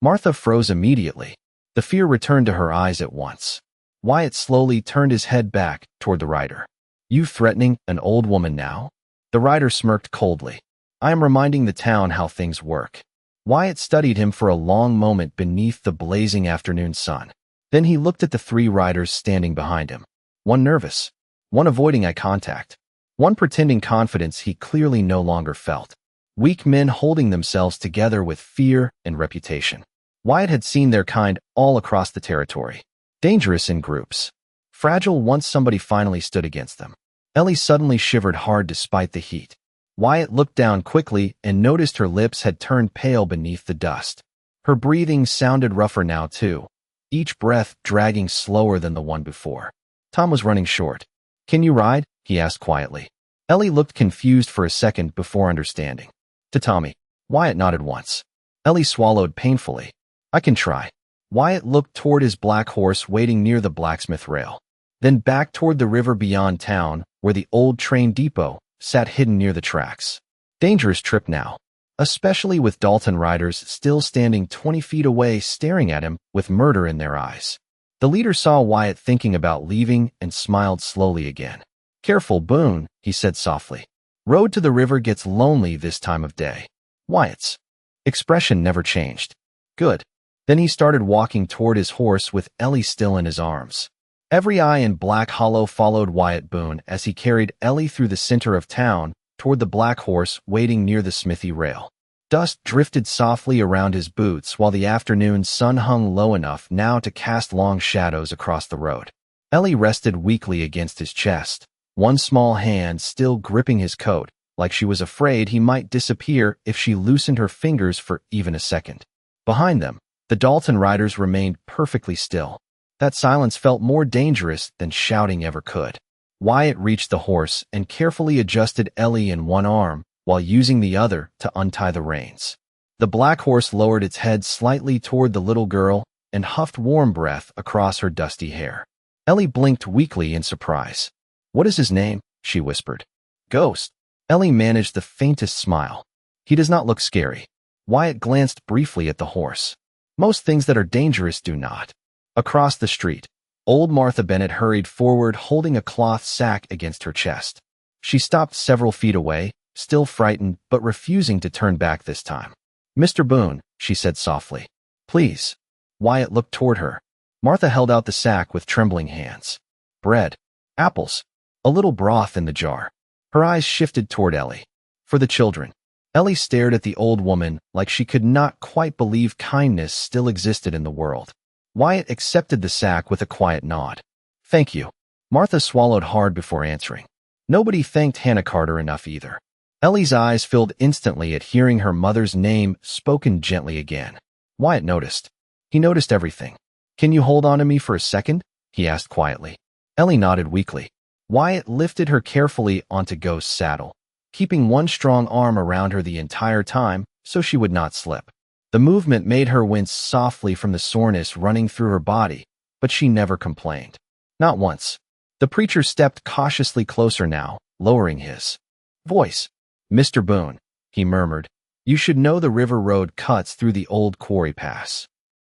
Martha froze immediately. The fear returned to her eyes at once. Wyatt slowly turned his head back toward the rider. You threatening an old woman now? The rider smirked coldly. I am reminding the town how things work. Wyatt studied him for a long moment beneath the blazing afternoon sun. Then he looked at the 3 riders standing behind him. One nervous. One avoiding eye contact. one pretending confidence he clearly no longer felt. Weak men holding themselves together with fear and reputation. Wyatt had seen their kind all across the territory. Dangerous in groups. Fragile once somebody finally stood against them. Ellie suddenly shivered hard despite the heat. Wyatt looked down quickly and noticed her lips had turned pale beneath the dust. Her breathing sounded rougher now too, each breath dragging slower than the one before. Tom was running short. "Can you ride?" he asked quietly. Ellie looked confused for a second before understanding. To Tommy. Wyatt nodded once. Ellie swallowed painfully. "I can try." Wyatt looked toward his black horse waiting near the blacksmith rail, then back toward the river beyond town where the old train depot sat hidden near the tracks. Dangerous trip now, especially with Dalton riders still standing 20 feet away staring at him with murder in their eyes. The leader saw Wyatt thinking about leaving and smiled slowly again. "Careful, Boone," he said softly. "Road to the river gets lonely this time of day." Wyatt's expression never changed. "Good." Then he started walking toward his horse with Ellie still in his arms. Every eye in Black Hollow followed Wyatt Boone as he carried Ellie through the center of town toward the black horse waiting near the smithy rail. Dust drifted softly around his boots while the afternoon sun hung low enough now to cast long shadows across the road. Ellie rested weakly against his chest, one small hand still gripping his coat, like she was afraid he might disappear if she loosened her fingers for even a second. Behind them, the Dalton riders remained perfectly still. That silence felt more dangerous than shouting ever could. Wyatt reached the horse and carefully adjusted Ellie in one arm while using the other to untie the reins. The black horse lowered its head slightly toward the little girl and huffed warm breath across her dusty hair. Ellie blinked weakly in surprise. "What is his name?" she whispered. "Ghost." Ellie managed the faintest smile. "He does not look scary." Wyatt glanced briefly at the horse. "Most things that are dangerous do not." Across the street, old Martha Bennett hurried forward holding a cloth sack against her chest. She stopped several feet away, still frightened but refusing to turn back this time. "Mr. Boone," she said softly. "Please." Wyatt looked toward her. Martha held out the sack with trembling hands. "Bread. Apples. A little broth in the jar." Her eyes shifted toward Ellie. "For the children." Ellie stared at the old woman like she could not quite believe kindness still existed in the world. Wyatt accepted the sack with a quiet nod. "Thank you." Martha swallowed hard before answering. Nobody thanked Hannah Carter enough either. Ellie's eyes filled instantly at hearing her mother's name spoken gently again. Wyatt noticed. He noticed everything. "Can you hold on to me for a second?" he asked quietly. Ellie nodded weakly. Wyatt lifted her carefully onto Ghost's saddle, keeping one strong arm around her the entire time so she would not slip. The movement made her wince softly from the soreness running through her body, but she never complained. Not once. The preacher stepped cautiously closer now, lowering his voice. "Mr. Boone," he murmured, "you should know the river road cuts through the old quarry pass."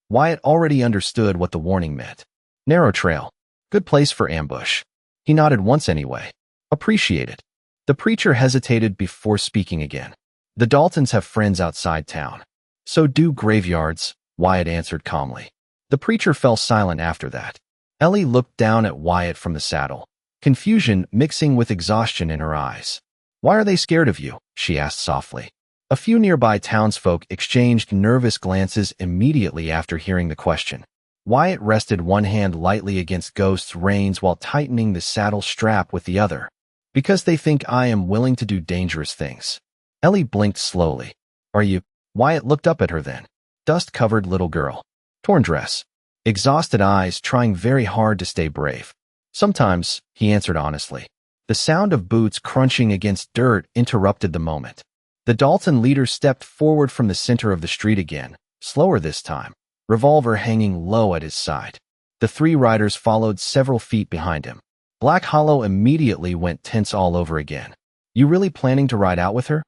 Wyatt already understood what the warning meant. Narrow trail. Good place for ambush. He nodded once anyway. "Appreciate it." The preacher hesitated before speaking again. "The Daltons have friends outside town." "So do graveyards," Wyatt answered calmly. The preacher fell silent after that. Ellie looked down at Wyatt from the saddle, confusion mixing with exhaustion in her eyes. "Why are they scared of you?" she asked softly. A few nearby townsfolk exchanged nervous glances immediately after hearing the question. Wyatt rested one hand lightly against Ghost's reins while tightening the saddle strap with the other. "Because they think I am willing to do dangerous things." Ellie blinked slowly. "Are you?" Wyatt looked up at her then. Dust-covered little girl. Torn dress. Exhausted eyes trying very hard to stay brave. "Sometimes," he answered honestly. The sound of boots crunching against dirt interrupted the moment. The Dalton leader stepped forward from the center of the street again, slower this time, revolver hanging low at his side. The three riders followed several feet behind him. Black Hollow immediately went tense all over again. "You really planning to ride out with her?"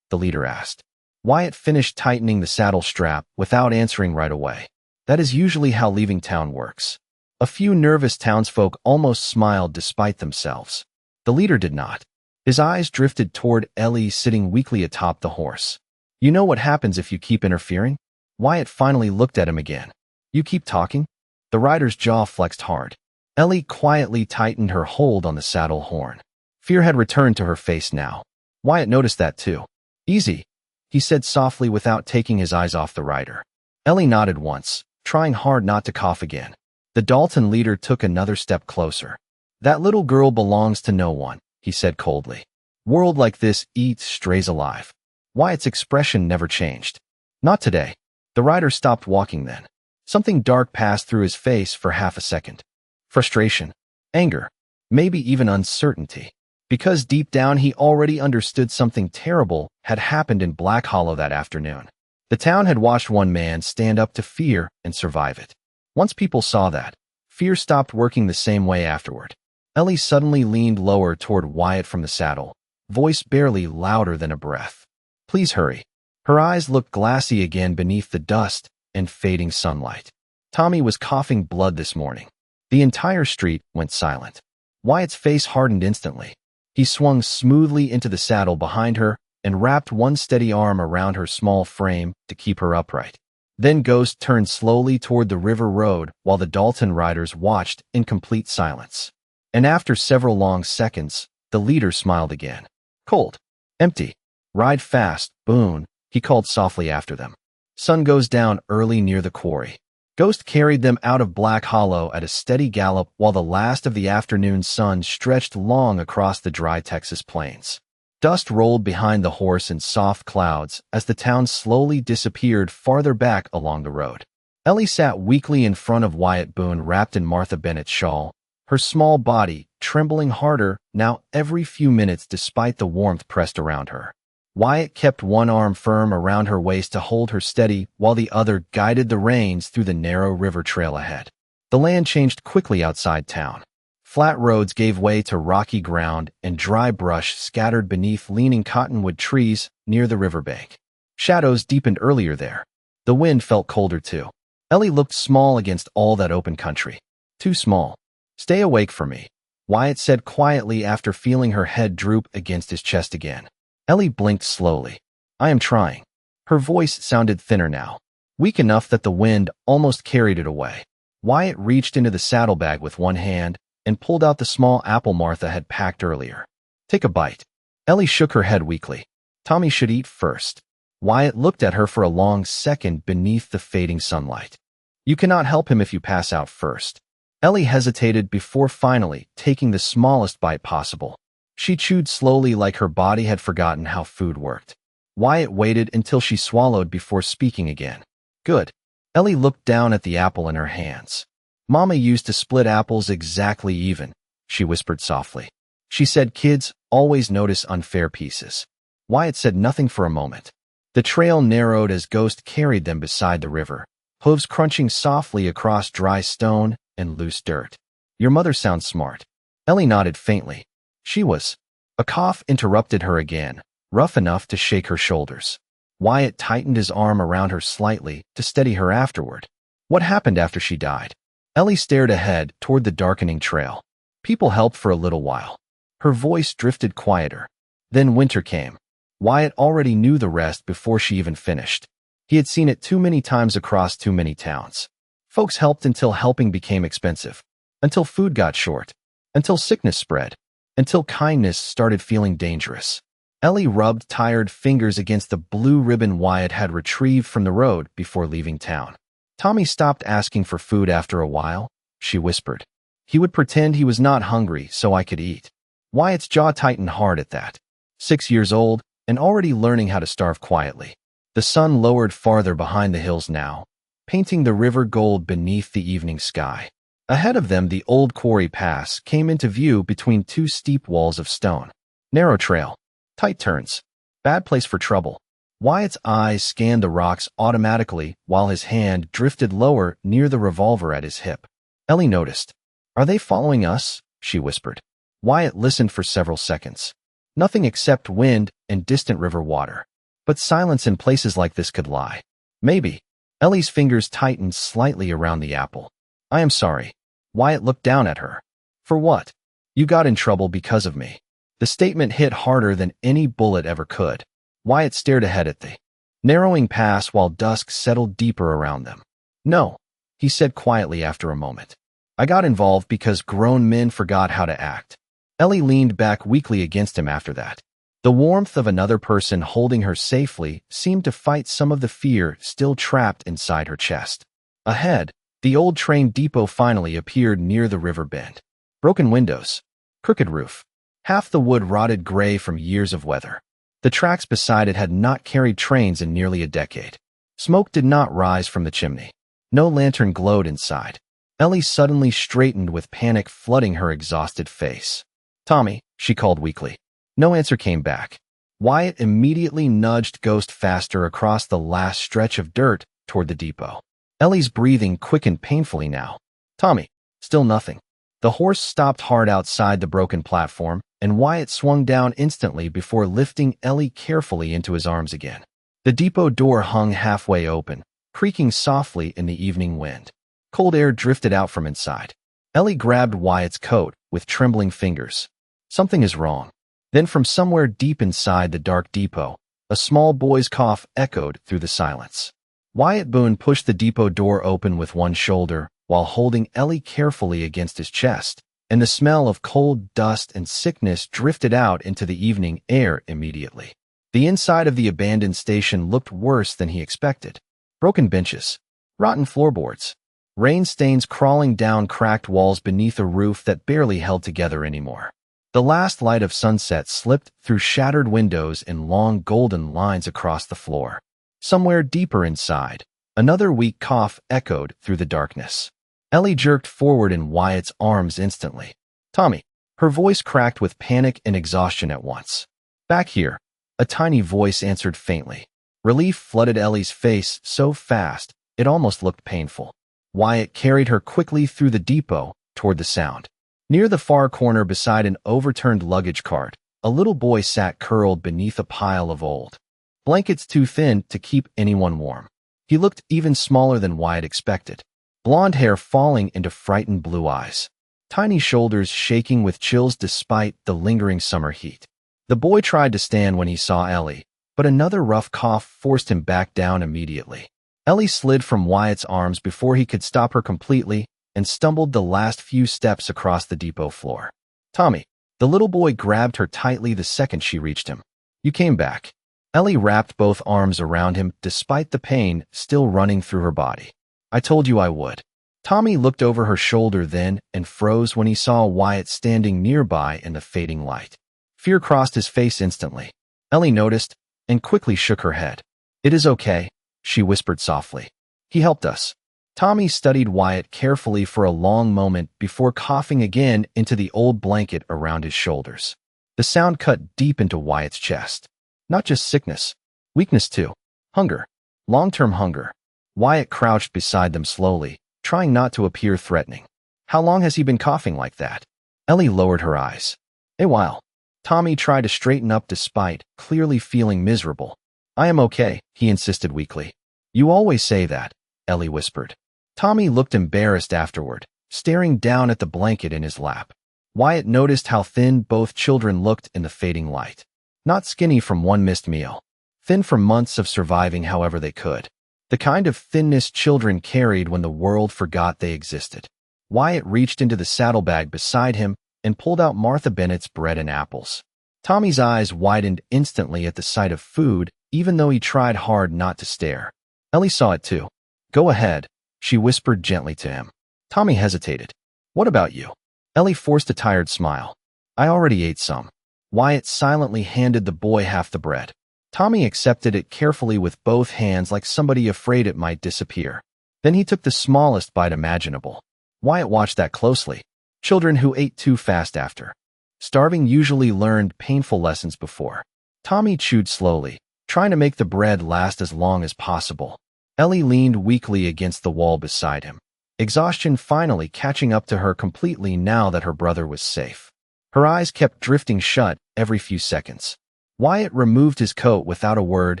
the leader asked. Wyatt finished tightening the saddle strap without answering right away. That is usually how leaving town works. A few nervous townsfolk almost smiled despite themselves. The leader did not. His eyes drifted toward Ellie sitting weakly atop the horse. "You know what happens if you keep interfering?" Wyatt finally looked at him again. "You keep talking?" The rider's jaw flexed hard. Ellie quietly tightened her hold on the saddle horn. Fear had returned to her face now. Wyatt noticed that too. Easy, he said softly without taking his eyes off the rider. Ellie nodded once, trying hard not to cough again. The Dalton leader took another step closer. That little girl belongs to no one, he said coldly. World like this eats strays alive. Wyatt's expression never changed. Not today. The rider stopped walking then. Something dark passed through his face for half a second. Frustration, anger, maybe even uncertainty. Because deep down he already understood something terrible had happened in Black Hollow that afternoon. The town had watched one man stand up to fear and survive it. Once people saw that, fear stopped working the same way afterward. Ellie suddenly leaned lower toward Wyatt from the saddle, voice barely louder than a breath. Please hurry. Her eyes looked glassy again beneath the dust and fading sunlight. Tommy was coughing blood this morning. The entire street went silent. Wyatt's face hardened instantly. He swung smoothly into the saddle behind her and wrapped one steady arm around her small frame to keep her upright. Then Ghost turned slowly toward the river road while the Dalton riders watched in complete silence. And after several long seconds, the leader smiled again. Cold. Empty. Ride fast, Boone, he called softly after them. Sun goes down early near the quarry. Ghost carried them out of Black Hollow at a steady gallop while the last of the afternoon sun stretched long across the dry Texas plains. Dust rolled behind the horse in soft clouds as the town slowly disappeared farther back along the road. Ellie sat weakly in front of Wyatt Boone wrapped in Martha Bennett's shawl, her small body trembling harder now every few minutes despite the warmth pressed around her. Wyatt kept one arm firm around her waist to hold her steady while the other guided the reins through the narrow river trail ahead. The land changed quickly outside town. Flat roads gave way to rocky ground and dry brush scattered beneath leaning cottonwood trees near the riverbank. Shadows deepened earlier there. The wind felt colder too. Ellie looked small against all that open country. Too small. Stay awake for me, Wyatt said quietly after feeling her head droop against his chest again. Ellie blinked slowly. I am trying. Her voice sounded thinner now, weak enough that the wind almost carried it away. Wyatt reached into the saddlebag with one hand and pulled out the small apple Martha had packed earlier. Take a bite. Ellie shook her head weakly. Tommy should eat first. Wyatt looked at her for a long second beneath the fading sunlight. You cannot help him if you pass out first. Ellie hesitated before finally taking the smallest bite possible. She chewed slowly like her body had forgotten how food worked. Wyatt waited until she swallowed before speaking again. Good. Ellie looked down at the apple in her hands. Mama used to split apples exactly even, she whispered softly. She said kids always notice unfair pieces. Wyatt said nothing for a moment. The trail narrowed as Ghost carried them beside the river, hooves crunching softly across dry stone and loose dirt. Your mother sounds smart. Ellie nodded faintly. She was. A cough interrupted her again, rough enough to shake her shoulders. Wyatt tightened his arm around her slightly to steady her afterward. What happened after she died? Ellie stared ahead toward the darkening trail. People helped for a little while. Her voice drifted quieter. Then winter came. Wyatt already knew the rest before she even finished. He had seen it too many times across too many towns. Folks helped until helping became expensive, until food got short, until sickness spread, until kindness started feeling dangerous. Ellie rubbed tired fingers against the blue ribbon Wyatt had retrieved from the road before leaving town. Tommy stopped asking for food after a while, she whispered. He would pretend he was not hungry so I could eat. Wyatt's jaw tightened hard at that. 6 years old and already learning how to starve quietly. The sun lowered farther behind the hills now, painting the river gold beneath the evening sky. Ahead of them, the old quarry pass came into view between two steep walls of stone. Narrow trail, tight turns, bad place for trouble. Wyatt's eyes scanned the rocks automatically while his hand drifted lower near the revolver at his hip. Ellie noticed. Are they following us? She whispered. Wyatt listened for several seconds. Nothing except wind and distant river water. But silence in places like this could lie. Maybe. Ellie's fingers tightened slightly around the apple. I am sorry. Wyatt looked down at her. For what? You got in trouble because of me. The statement hit harder than any bullet ever could. Wyatt stared ahead at the narrowing pass while dusk settled deeper around them. No, he said quietly after a moment. I got involved because grown men forgot how to act. Ellie leaned back weakly against him after that. The warmth of another person holding her safely seemed to fight some of the fear still trapped inside her chest. Ahead, the old train depot finally appeared near the river bend. Broken windows, crooked roof, half the wood rotted gray from years of weather. The tracks beside it had not carried trains in nearly a decade. Smoke did not rise from the chimney. No lantern glowed inside. Ellie suddenly straightened with panic flooding her exhausted face. "Tommy," she called weakly. No answer came back. Wyatt immediately nudged Ghost faster across the last stretch of dirt toward the depot. Ellie's breathing quickened painfully now. "Tommy." Still nothing. The horse stopped hard outside the broken platform, and Wyatt swung down instantly before lifting Ellie carefully into his arms again. The depot door hung halfway open, creaking softly in the evening wind. Cold air drifted out from inside. Ellie grabbed Wyatt's coat with trembling fingers. "Something is wrong." Then from somewhere deep inside the dark depot, a small boy's cough echoed through the silence. Wyatt Boone pushed the depot door open with one shoulder while holding Ellie carefully against his chest, and the smell of cold dust and sickness drifted out into the evening air immediately. The inside of the abandoned station looked worse than he expected. Broken benches, rotten floorboards, rain stains crawling down cracked walls beneath a roof that barely held together anymore. The last light of sunset slipped through shattered windows in long golden lines across the floor. Somewhere deeper inside, another weak cough echoed through the darkness. Ellie jerked forward in Wyatt's arms instantly. "Tommy." Her voice cracked with panic and exhaustion at once. "Back here," a tiny voice answered faintly. Relief flooded Ellie's face so fast, it almost looked painful. Wyatt carried her quickly through the depot toward the sound. Near the far corner beside an overturned luggage cart, a little boy sat curled beneath a pile of old blankets too thin to keep anyone warm. He looked even smaller than Wyatt expected, blonde hair falling into frightened blue eyes, tiny shoulders shaking with chills despite the lingering summer heat. The boy tried to stand when he saw Ellie, but another rough cough forced him back down immediately. Ellie slid from Wyatt's arms before he could stop her completely and stumbled the last few steps across the depot floor. "Tommy." The little boy grabbed her tightly the second she reached him. "You came back." Ellie wrapped both arms around him despite the pain still running through her body. "I told you I would." Tommy looked over her shoulder then and froze when he saw Wyatt standing nearby in the fading light. Fear crossed his face instantly. Ellie noticed and quickly shook her head. "It is okay," she whispered softly. "He helped us." Tommy studied Wyatt carefully for a long moment before coughing again into the old blanket around his shoulders. The sound cut deep into Wyatt's chest. Not just sickness, weakness too. Hunger. Long-term hunger. Wyatt crouched beside them slowly, trying not to appear threatening. "How long has he been coughing like that?" Ellie lowered her eyes. "A while." Tommy tried to straighten up despite clearly feeling miserable. "I am okay," he insisted weakly. "You always say that," Ellie whispered. Tommy looked embarrassed afterward, staring down at the blanket in his lap. Wyatt noticed how thin both children looked in the fading light. Not skinny from one missed meal. Thin from months of surviving however they could. The kind of thinness children carried when the world forgot they existed. Wyatt reached into the saddlebag beside him and pulled out Martha Bennett's bread and apples. Tommy's eyes widened instantly at the sight of food, even though he tried hard not to stare. Ellie saw it too. "Go ahead," she whispered gently to him. Tommy hesitated. "What about you?" Ellie forced a tired smile. "I already ate some." Wyatt silently handed the boy half the bread. Tommy accepted it carefully with both hands like somebody afraid it might disappear. Then he took the smallest bite imaginable. Wyatt watched that closely. Children who ate too fast after. Starving usually learned painful lessons before. Tommy chewed slowly, trying to make the bread last as long as possible. Ellie leaned weakly against the wall beside him, exhaustion finally catching up to her completely now that her brother was safe. Her eyes kept drifting shut every few seconds. Wyatt removed his coat without a word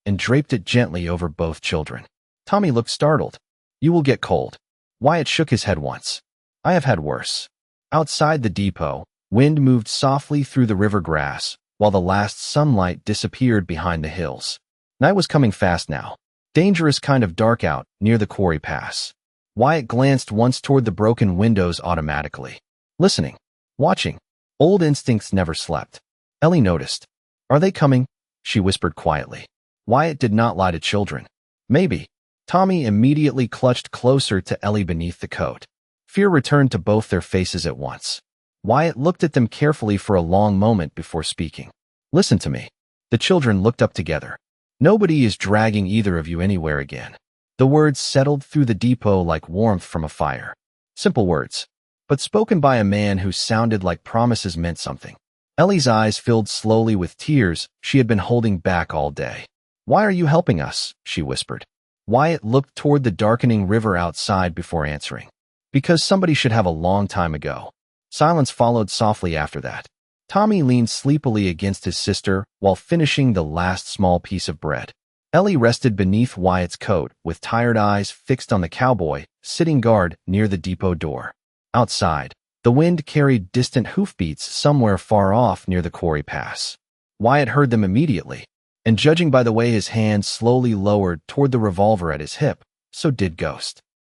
and draped it gently over both children. Tommy looked startled. "You will get cold." Wyatt shook his head once. "I have had worse." Outside the depot, wind moved softly through the river grass, while the last sunlight disappeared behind the hills. Night was coming fast now. Dangerous kind of dark out near the quarry pass. Wyatt glanced once toward the broken windows automatically. Listening. Watching. Old instincts never slept. Ellie noticed. Are they coming? She whispered quietly. Wyatt did not lie to children. Maybe. Tommy immediately clutched closer to Ellie beneath the coat. Fear returned to both their faces at once. Wyatt looked at them carefully for a long moment before speaking. Listen to me. The children looked up together. Nobody is dragging either of you anywhere again. The words settled through the depot like warmth from a fire. Simple words, but spoken by a man who sounded like promises meant something. Ellie's eyes filled slowly with tears she had been holding back all day. Why are you helping us? She whispered. Wyatt looked toward the darkening river outside before answering. Because somebody should have a long time ago. Silence followed softly after that. Tommy leaned sleepily against his sister while finishing the last small piece of bread. Ellie rested beneath Wyatt's coat with tired eyes fixed on the cowboy, sitting guard near the depot door. Outside, the wind carried distant hoofbeats somewhere far off near the quarry pass. Wyatt heard them immediately, and judging by the way his hand slowly lowered toward the revolver at his hip, so did Ghost.